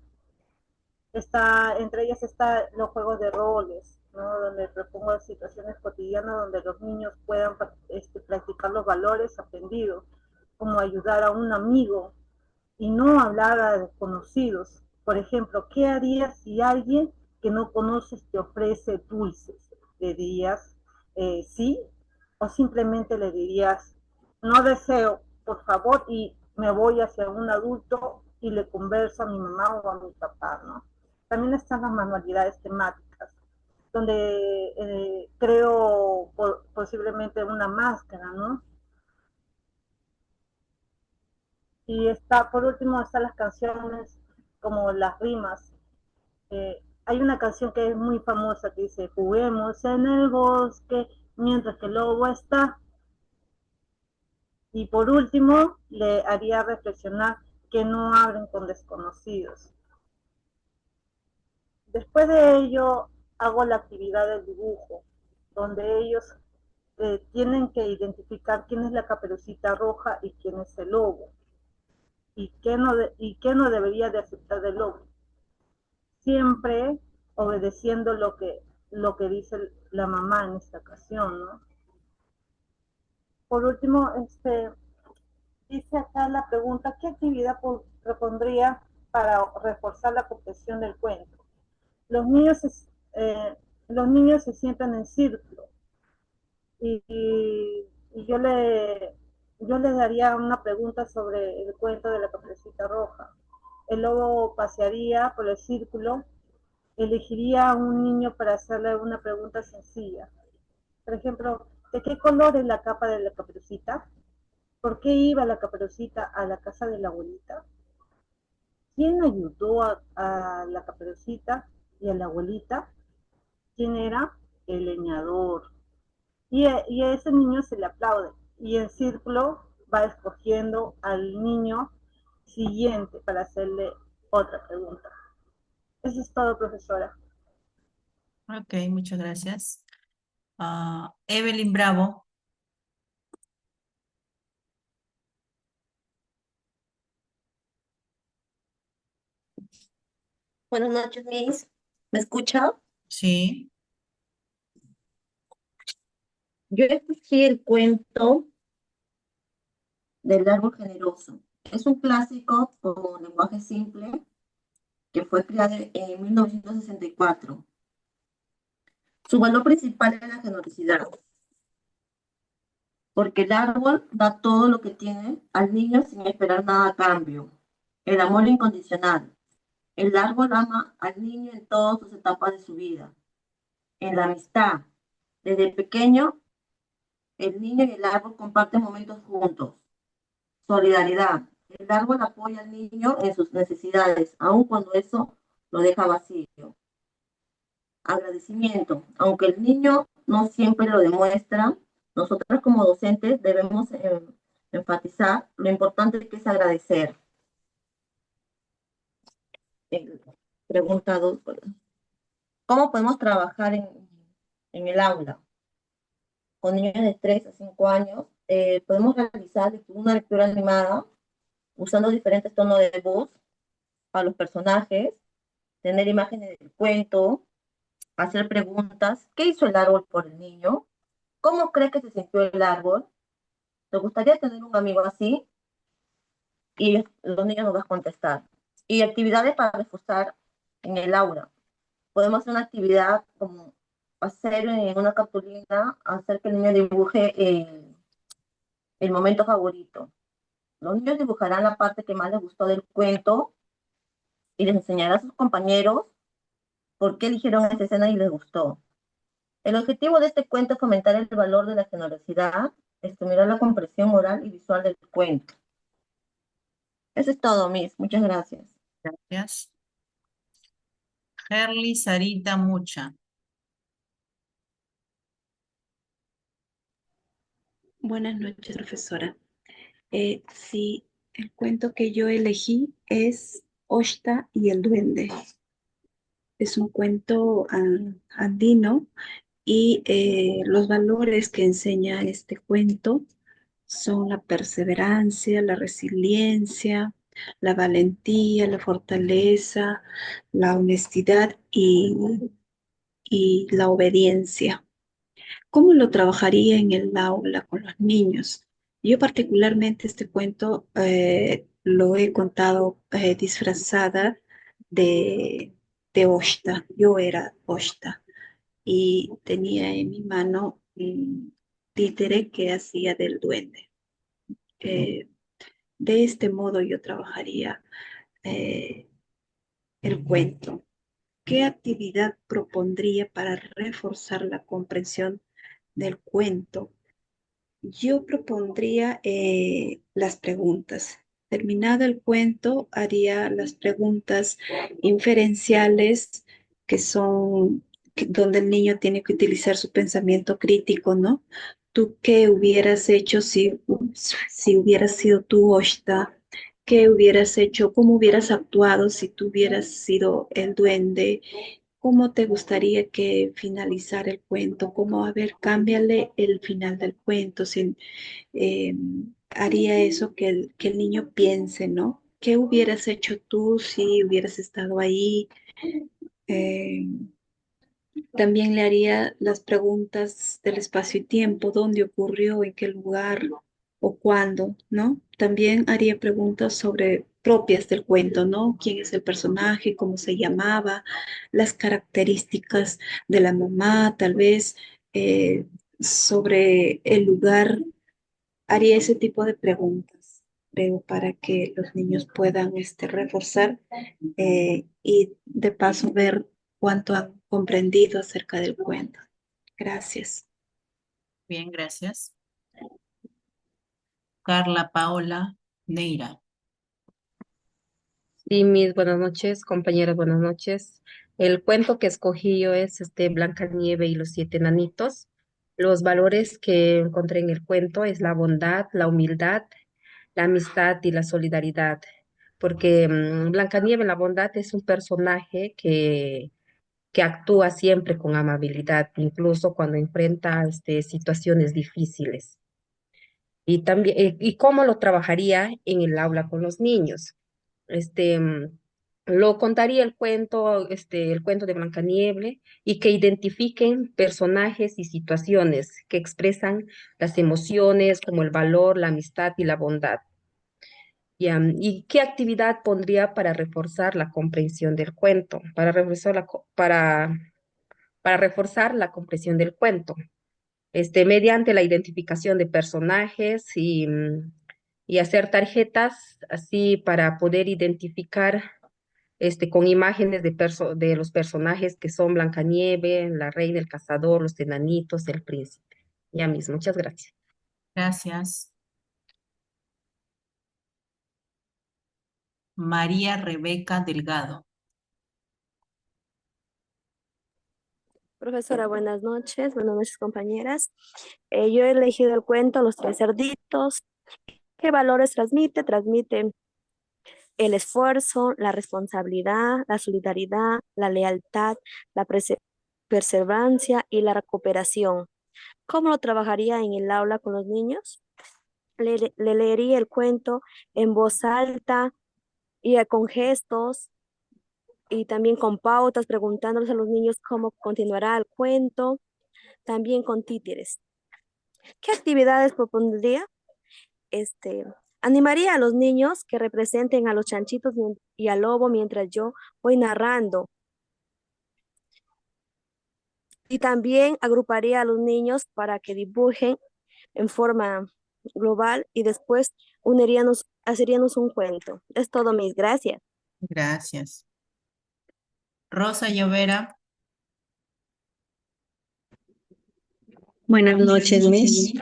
Entre ellas están los juegos de roles, ¿no? Donde propongo situaciones cotidianas donde los niños puedan practicar los valores aprendidos, como ayudar a un amigo y no hablar a desconocidos. Por ejemplo, ¿qué harías si alguien que no conoces te ofrece dulces? ¿Le dirías sí? ¿O simplemente le dirías no deseo, por favor, y me voy hacia un adulto y le converso a mi mamá o a mi papá, ¿no? También están las manualidades temáticas, donde creo posiblemente una máscara, ¿no? Y por último, están las canciones, como las rimas. Hay una canción que es muy famosa que dice: juguemos en el bosque mientras que el lobo está. Y por último, le haría reflexionar que no hablen con desconocidos. Después de ello, hago la actividad del dibujo, donde ellos tienen que identificar quién es la Caperucita Roja y quién es el lobo, y qué no debería de aceptar del lobo, siempre obedeciendo lo que dice la mamá en esta ocasión, ¿no? Por último, dice acá la pregunta: ¿qué actividad propondría para reforzar la comprensión del cuento? Los niños se sientan en círculo, y yo les daría una pregunta sobre el cuento de la Caperucita Roja. El lobo pasearía por el círculo, elegiría a un niño para hacerle una pregunta sencilla. Por ejemplo, ¿de qué color es la capa de la Caperucita? ¿Por qué iba la Caperucita a la casa de la abuelita? ¿Quién ayudó a la Caperucita y a la abuelita? ¿Quién era? El leñador. Y a ese niño se le aplaude. Y en círculo va escogiendo al niño siguiente para hacerle otra pregunta. Eso es todo, profesora. Ok, muchas gracias. Evelyn Bravo. Buenas noches, Miss. ¿Me escucha? Sí. Yo escogí el cuento del árbol generoso. Es un clásico con lenguaje simple que fue creado en 1964. Su valor principal es la generosidad, porque el árbol da todo lo que tiene al niño sin esperar nada a cambio. El amor incondicional. El árbol ama al niño en todas sus etapas de su vida. En la amistad. Desde pequeño, el niño y el árbol comparten momentos juntos. Solidaridad. El árbol apoya al niño en sus necesidades, aun cuando eso lo deja vacío. Agradecimiento. Aunque el niño no siempre lo demuestra, nosotros como docentes debemos enfatizar lo importante que es agradecer. Pregunta 2. ¿Cómo podemos trabajar en el aula? Con niños de 3 a 5 años, podemos realizar una lectura animada usando diferentes tonos de voz a los personajes, tener imágenes del cuento, hacer preguntas. ¿Qué hizo el árbol por el niño? ¿Cómo cree que se sintió el árbol? ¿Te gustaría tener un amigo así? Y los niños nos van a contestar. Y actividades para reforzar en el aula. Podemos hacer una actividad como hacer en una cartulina, hacer que el niño dibuje el momento favorito. Los niños dibujarán la parte que más les gustó del cuento y les enseñará a sus compañeros por qué eligieron esa escena y les gustó. El objetivo de este cuento es fomentar el valor de la generosidad, estimular la comprensión oral y visual del cuento. Eso es todo, Miss. Muchas gracias. Gracias. Herly Sarita Mucha. Buenas noches, profesora. Sí, el cuento que yo elegí es Oshta y el duende. Es un cuento andino y los valores que enseña este cuento son la perseverancia, la resiliencia, la valentía, la fortaleza, la honestidad y la obediencia. ¿Cómo lo trabajaría en el aula con los niños? Yo particularmente este cuento lo he contado disfrazada de Oshta. Yo era Oshta y tenía en mi mano un títere que hacía del duende. De este modo yo trabajaría el cuento. ¿Qué actividad propondría para reforzar la comprensión del cuento? Yo propondría las preguntas. Terminado el cuento, haría las preguntas inferenciales que son donde el niño tiene que utilizar su pensamiento crítico, ¿no? ¿Tú qué hubieras hecho si hubieras sido tú, Oshta? ¿Qué hubieras hecho? ¿Cómo hubieras actuado si tú hubieras sido el duende? ¿Cómo te gustaría que finalizara el cuento? ¿Cómo, a ver, cámbiale el final del cuento? Eh, Haría eso que el niño piense, ¿no? ¿Qué hubieras hecho tú si hubieras estado ahí? Eh, También le haría las preguntas del espacio y tiempo, dónde ocurrió, en qué lugar o cuándo, ¿no? También haría preguntas sobre propias del cuento, ¿no? ¿Quién es el personaje? ¿Cómo se llamaba? Las características de la mamá, tal vez sobre el lugar. Haría ese tipo de preguntas, creo, para que los niños puedan reforzar y de paso ver cuánto han comprendido acerca del cuento. Gracias. Bien, gracias. Carla Paola Neira. Sí, mis buenas noches, compañeras, buenas noches. El cuento que escogí yo es Nieve y los siete enanitos. Los valores que encontré en el cuento es la bondad, la humildad, la amistad y la solidaridad. Porque Nieve, la bondad, es un personaje que actúa siempre con amabilidad, incluso cuando enfrenta situaciones difíciles. Y también, y cómo lo trabajaría en el aula con los niños. Este, mm, lo contaría el cuento de Blancanieves y que identifiquen personajes y situaciones que expresan las emociones como el valor, la amistad y la bondad. ¿Y qué actividad pondría para reforzar la comprensión del cuento? Para reforzar la comprensión del cuento, mediante la identificación de personajes y hacer tarjetas así para poder identificar con imágenes de los personajes que son Blancanieve, la reina, el cazador, los enanitos, el príncipe. Ya mismo, muchas gracias. Gracias. María Rebeca Delgado. Profesora, buenas noches compañeras. Yo he elegido el cuento Los tres cerditos. ¿Qué valores transmite? Transmite el esfuerzo, la responsabilidad, la solidaridad, la lealtad, la perseverancia y la cooperación. ¿Cómo lo trabajaría en el aula con los niños? Le leería el cuento en voz alta y con gestos y también con pautas, preguntándoles a los niños cómo continuará el cuento, también con títeres. ¿Qué actividades propondría? Este, Animaría a los niños que representen a los chanchitos y al lobo mientras yo voy narrando. Y también agruparía a los niños para que dibujen en forma global y después haceríamos un cuento. Es todo, mis gracias. Gracias. Rosa Llovera. Buenas noches, Miss.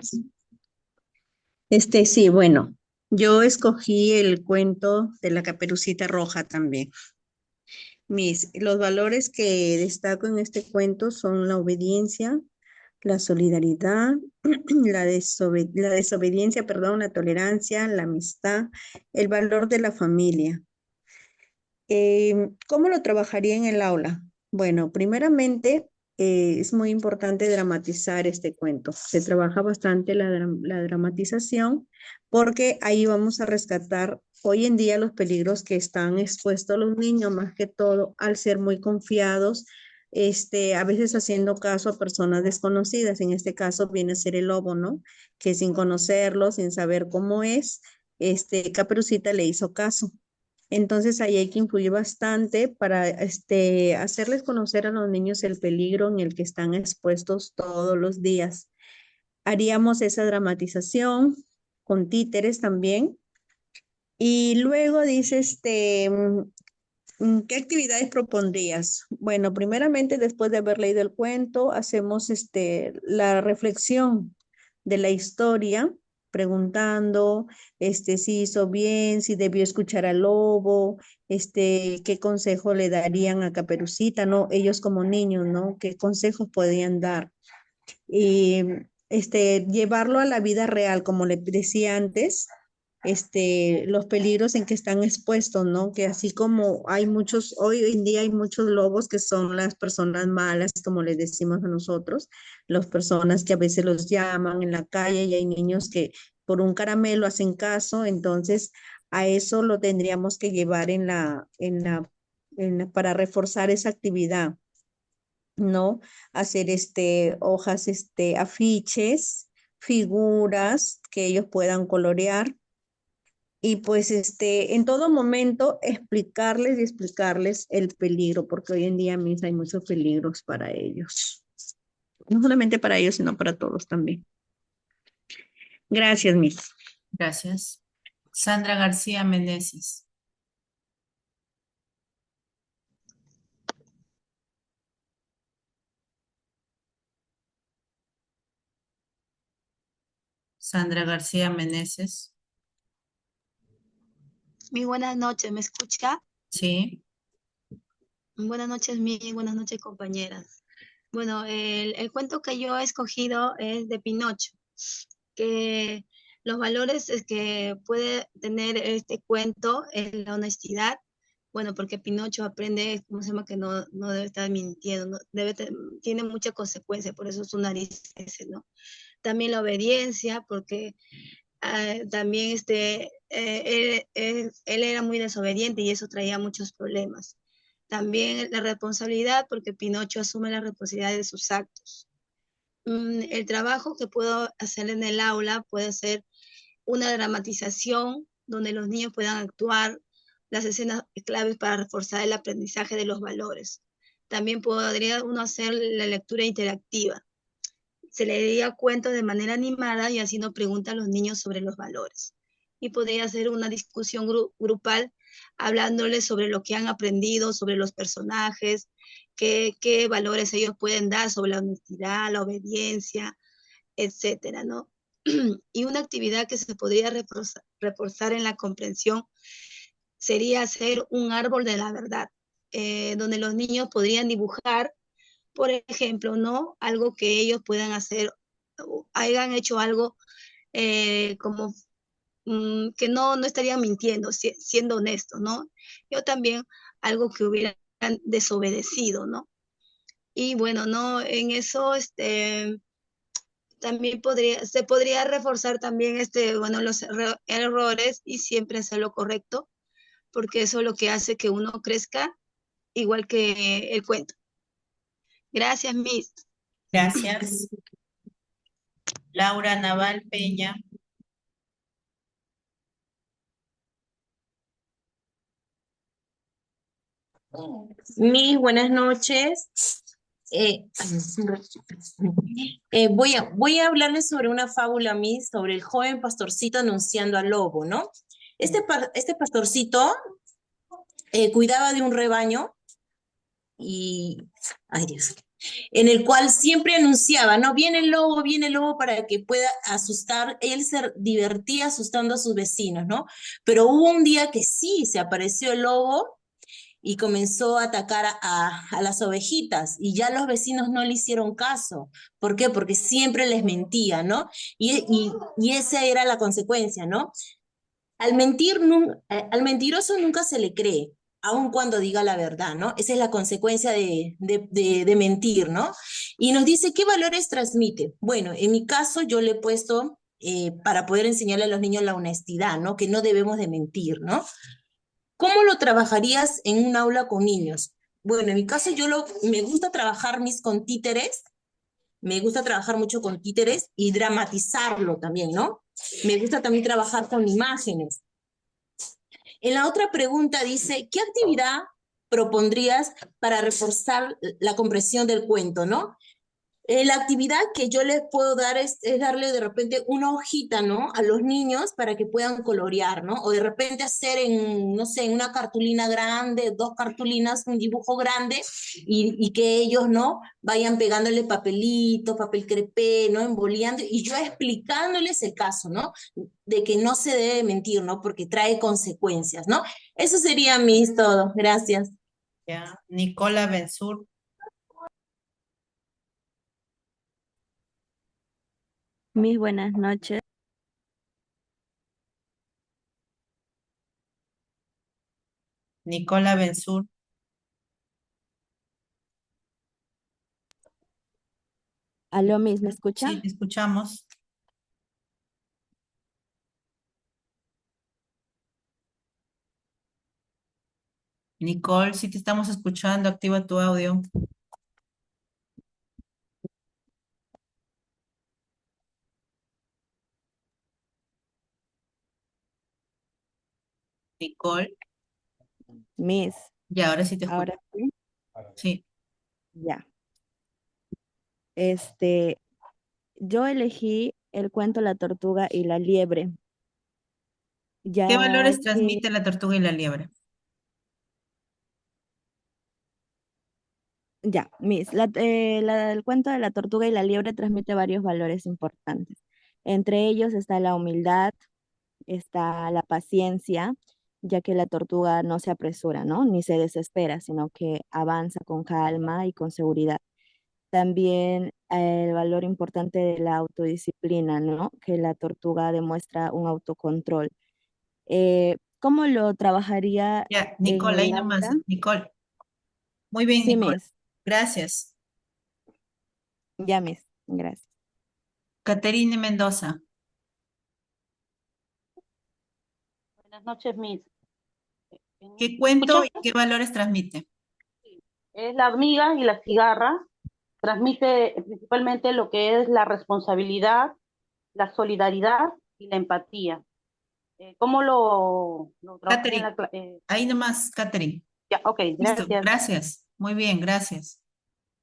Sí, bueno, yo escogí el cuento de la Caperucita Roja también. Los valores que destaco en este cuento son la obediencia, la solidaridad, la desobediencia, perdón, la tolerancia, la amistad, el valor de la familia. ¿Cómo lo trabajaría en el aula? Bueno, primeramente es muy importante dramatizar este cuento. Se trabaja bastante la dramatización porque ahí vamos a rescatar hoy en día los peligros que están expuestos los niños, más que todo al ser muy confiados, a veces haciendo caso a personas desconocidas. En este caso viene a ser el lobo, ¿no? Que sin conocerlo, sin saber cómo es, Caperucita le hizo caso. Entonces ahí hay que influir bastante para hacerles conocer a los niños el peligro en el que están expuestos todos los días. Haríamos esa dramatización con títeres también. Y luego dice, ¿qué actividades propondrías? Bueno, primeramente después de haber leído el cuento, hacemos la reflexión de la historia, preguntando si hizo bien, si debió escuchar al lobo, qué consejo le darían a Caperucita, ¿no? Ellos como niños, ¿no? ¿Qué consejos podían dar? Y llevarlo a la vida real, como le decía antes, los peligros en que están expuestos, ¿no? Que así como hay muchos, hoy en día hay muchos lobos que son las personas malas, como les decimos a nosotros, las personas que a veces los llaman en la calle y hay niños que por un caramelo hacen caso, entonces a eso lo tendríamos que llevar para reforzar esa actividad, ¿no? Hacer hojas, afiches, figuras que ellos puedan colorear y pues en todo momento explicarles y explicarles el peligro, porque hoy en día mismo hay muchos peligros para ellos. No solamente para ellos, sino para todos también. Gracias, Miss. Gracias. Sandra García Meneses. Sandra García Meneses. Muy buenas noches, ¿me escucha? Sí. Buenas noches, buenas noches, compañeras. Bueno, el cuento que yo he escogido es de Pinocho, que los valores que puede tener este cuento es la honestidad. Bueno, porque Pinocho aprende, ¿cómo se llama? Que no debe estar mintiendo, tiene muchas consecuencias, por eso su nariz ese, ¿no? También la obediencia, porque también él era muy desobediente y eso traía muchos problemas. También la responsabilidad, porque Pinocho asume la responsabilidad de sus actos. El trabajo que puedo hacer en el aula puede ser una dramatización donde los niños puedan actuar las escenas claves para reforzar el aprendizaje de los valores. También podría uno hacer la lectura interactiva. Se leería cuentos de manera animada y haciendo preguntas a los niños sobre los valores. Y podría hacer una discusión grupal hablándoles sobre lo que han aprendido, sobre los personajes, qué valores ellos pueden dar sobre la honestidad, la obediencia, etcétera, ¿no? Y una actividad que se podría reforzar en la comprensión sería hacer un árbol de la verdad, donde los niños podrían dibujar, por ejemplo, ¿no? Algo que ellos puedan hacer, hayan hecho algo como que no estarían mintiendo, siendo honestos, ¿no? Yo también algo que hubieran desobedecido, ¿no? Y bueno, ¿no? En eso, también se podría reforzar también, bueno, los errores y siempre hacer lo correcto, porque eso es lo que hace que uno crezca igual que el cuento. Gracias, Miss. Gracias. Laura Naval Peña. Mis buenas noches. Voy a hablarles sobre una fábula, Miss, sobre el joven pastorcito anunciando al lobo, ¿no? Este pastorcito cuidaba de un rebaño y, ay Dios, en el cual siempre anunciaba, ¿no? Viene el lobo para que pueda asustar. Él se divertía asustando a sus vecinos, ¿no? Pero hubo un día que sí, se apareció el lobo y comenzó a atacar a las ovejitas y ya los vecinos no le hicieron caso. ¿Por qué? Porque siempre les mentía, ¿no? Y esa era la consecuencia, ¿no? Al mentiroso nunca se le cree, aun cuando diga la verdad, ¿no? Esa es la consecuencia de mentir, ¿no? Y nos dice, ¿qué valores transmite? Bueno, en mi caso yo le he puesto para poder enseñarle a los niños la honestidad, ¿no? Que no debemos de mentir, ¿no? ¿Cómo lo trabajarías en un aula con niños? Bueno, en mi caso me gusta trabajar con títeres, me gusta trabajar mucho con títeres y dramatizarlo también, ¿no? Me gusta también trabajar con imágenes. En la otra pregunta dice, ¿qué actividad propondrías para reforzar la comprensión del cuento, ¿no? La actividad que yo les puedo dar es darle de repente una hojita, ¿no? A los niños para que puedan colorear, ¿no? O de repente hacer no sé, en una cartulina grande, 2 cartulinas, un dibujo grande y que ellos, ¿no? Vayan pegándole papelito, papel crepé, ¿no? Emboleando y yo explicándoles el caso, ¿no? De que no se debe mentir, ¿no? Porque trae consecuencias, ¿no? Eso sería todo. Gracias. Ya. Nicola Bensur. Mis buenas noches. Nicola Bensur. Aló, Miss, ¿me escucha? Sí, te escuchamos. Nicole, sí te estamos escuchando, activa tu audio. Nicole. Miss. Ya, ahora sí te escucho. ¿Ahora sí? Sí. Ya. Yo elegí el cuento La tortuga y la liebre. ¿Qué Ya valores que, transmite la tortuga y la liebre? Miss, el cuento de la tortuga y la liebre transmite varios valores importantes. Entre ellos está la humildad, está la paciencia, ya que la tortuga no se apresura, ¿no? Ni se desespera, sino que avanza con calma y con seguridad. También el valor importante de la autodisciplina, ¿no? Que la tortuga demuestra un autocontrol. ¿Cómo lo trabajaría Ya, en Nicole, ahí el nomás, aula? Nicole. Muy bien, Sí, Nicole. Miss. Gracias. Ya, Miss. Gracias. Caterine Mendoza. Buenas noches, Miss. ¿Qué cuento ¿Escucha? y qué valores transmite? Es la hormiga y la cigarra. Transmite principalmente lo que es la responsabilidad, la solidaridad y la empatía. ¿Cómo lo trabajaría en Catherine, la clase? ahí nomás, Catherine. Ya, ok, Listo, gracias. gracias. Muy bien, gracias.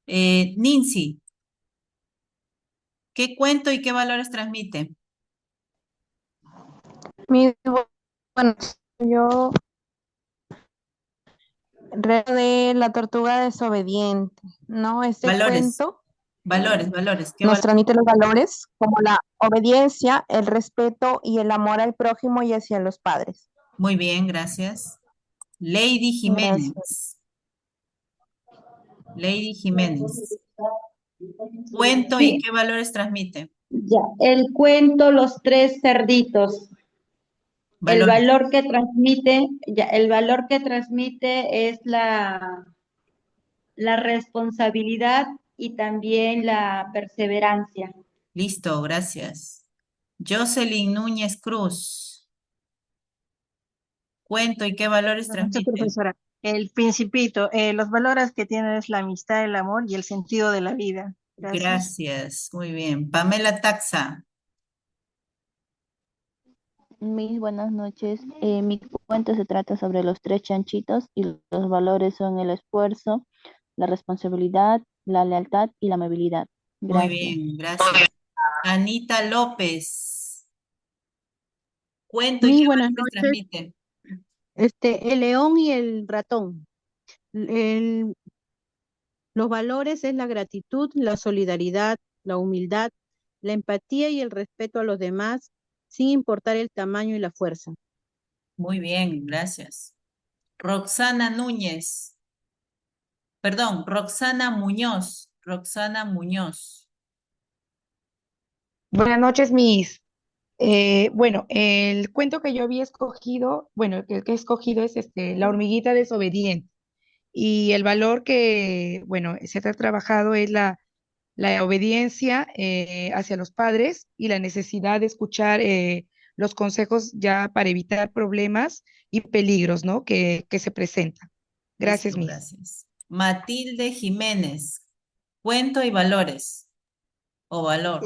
Nancy, ¿qué cuento y qué valores transmite? Bueno, yo de la tortuga desobediente, ¿no? Este Valores, cuento valores. ¿Qué nos valores? transmite los valores como la obediencia, el respeto y el amor al prójimo y hacia los padres. Muy bien, gracias. Lady Gracias. Jiménez. Lady Jiménez. Cuento y Sí, qué valores transmite. ya. El cuento Los tres cerditos. El Valores. valor que transmite, ya, el valor que transmite es la responsabilidad y también la perseverancia. Listo, gracias. Jocelyn Núñez Cruz. Cuento y qué valores Buenas noches, transmite. profesora. El Principito, los valores que tiene es la amistad, el amor y el sentido de la vida. Gracias. Gracias, muy bien. Pamela Taxa. Mis buenas noches. Mi cuento se trata sobre los tres chanchitos y los valores son el esfuerzo, la responsabilidad, la lealtad y la amabilidad. Muy Gracias. bien, gracias. Anita López. Cuento y Mis qué buenas valores noches. transmite. El león y el ratón. El- los valores es la gratitud, la solidaridad, la humildad, la empatía y el respeto a los demás, sin importar el tamaño y la fuerza. Muy bien, gracias. Roxana Núñez. Perdón, Roxana Muñoz. Roxana Muñoz. Buenas noches, Miss. Bueno, el cuento que yo había escogido, bueno, el que he escogido es La hormiguita desobediente. Y el valor que, bueno, se ha trabajado es la obediencia hacia los padres y la necesidad de escuchar los consejos ya para evitar problemas y peligros, ¿no? Que se presentan. Gracias, Listo, Miss. gracias. Matilde Jiménez. Cuento y valores. O valor.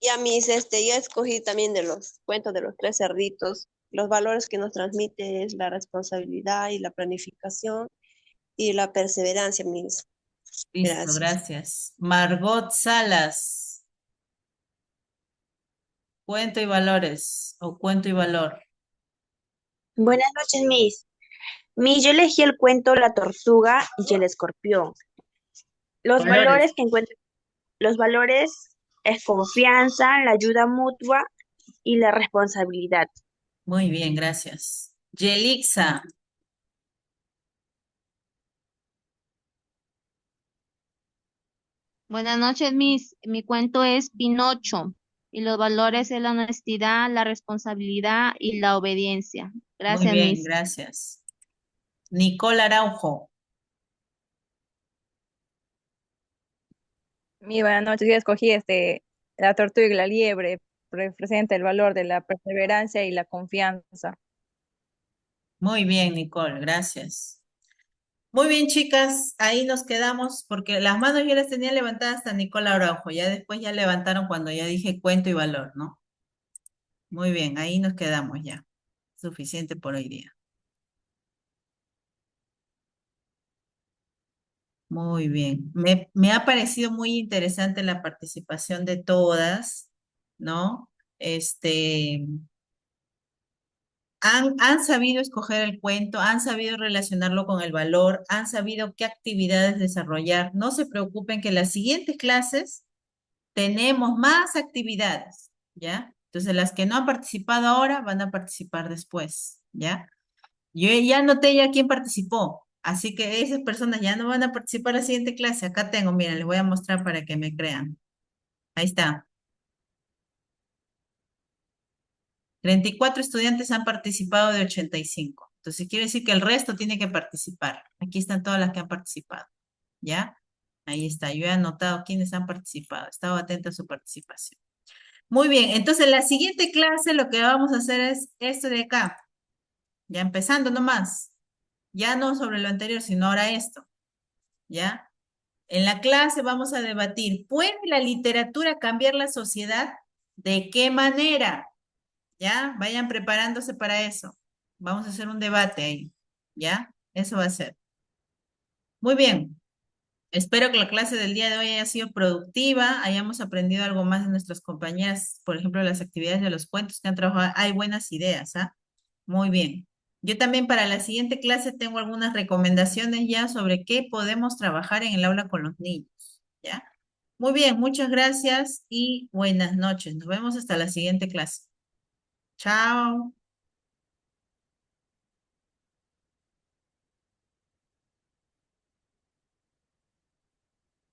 Ya mis, yo escogí también de los cuentos de los tres cerditos. Los valores que nos transmite es la responsabilidad y la planificación y la perseverancia, mis. Listo, Gracias. gracias. Margot Salas. Cuento y valores. O cuento y valor. Buenas noches, Miss. Miss, yo elegí el cuento La tortuga y el escorpión. Los Valores. valores que encuentro, los valores es confianza, la ayuda mutua y la responsabilidad. Muy bien, gracias. Yelixa. Buenas noches, Miss. Mi cuento es Pinocho y los valores es la honestidad, la responsabilidad y la obediencia. Muy Gracias, bien, Miss. gracias. Nicole Araujo. Buenas noches, yo escogí la tortuga y la liebre, representa el valor de la perseverancia y la confianza. Muy bien, Nicole, gracias. Muy bien, chicas, ahí nos quedamos porque las manos yo las tenía levantadas hasta Nicole Araujo, ya después ya levantaron cuando ya dije cuento y valor, ¿no? Muy bien, ahí nos quedamos ya. Suficiente por hoy día. Muy bien. Me ha parecido muy interesante la participación de todas, ¿no? Han sabido escoger el cuento, han sabido relacionarlo con el valor, han sabido qué actividades desarrollar. No se preocupen que en las siguientes clases tenemos más actividades. ¿ya? Entonces, las que no han participado ahora van a participar después, ¿ya? Yo ya anoté ya quién participó, así que esas personas ya no van a participar en la siguiente clase. Acá tengo, miren, les voy a mostrar para que me crean. Ahí está. 34 estudiantes han participado de 85. Entonces, quiere decir que el resto tiene que participar. Aquí están todas las que han participado, ¿ya? Ahí está, yo he anotado quiénes han participado. Estaba atenta a su participación. Muy bien, entonces la siguiente clase lo que vamos a hacer es esto de acá. Ya empezando nomás. Ya no sobre lo anterior, sino ahora esto. ¿Ya? En la clase vamos a debatir, ¿puede la literatura cambiar la sociedad? ¿De qué manera? ¿Ya? Vayan preparándose para eso. Vamos a hacer un debate ahí. ¿Ya? Eso va a ser. Muy bien. Espero que la clase del día de hoy haya sido productiva, hayamos aprendido algo más de nuestras compañeras, por ejemplo, las actividades de los cuentos que han trabajado. Hay buenas ideas, ¿ah? Muy bien. Yo también para la siguiente clase tengo algunas recomendaciones ya sobre qué podemos trabajar en el aula con los niños, ¿ya? Muy bien, muchas gracias y buenas noches. Nos vemos hasta la siguiente clase. Chao.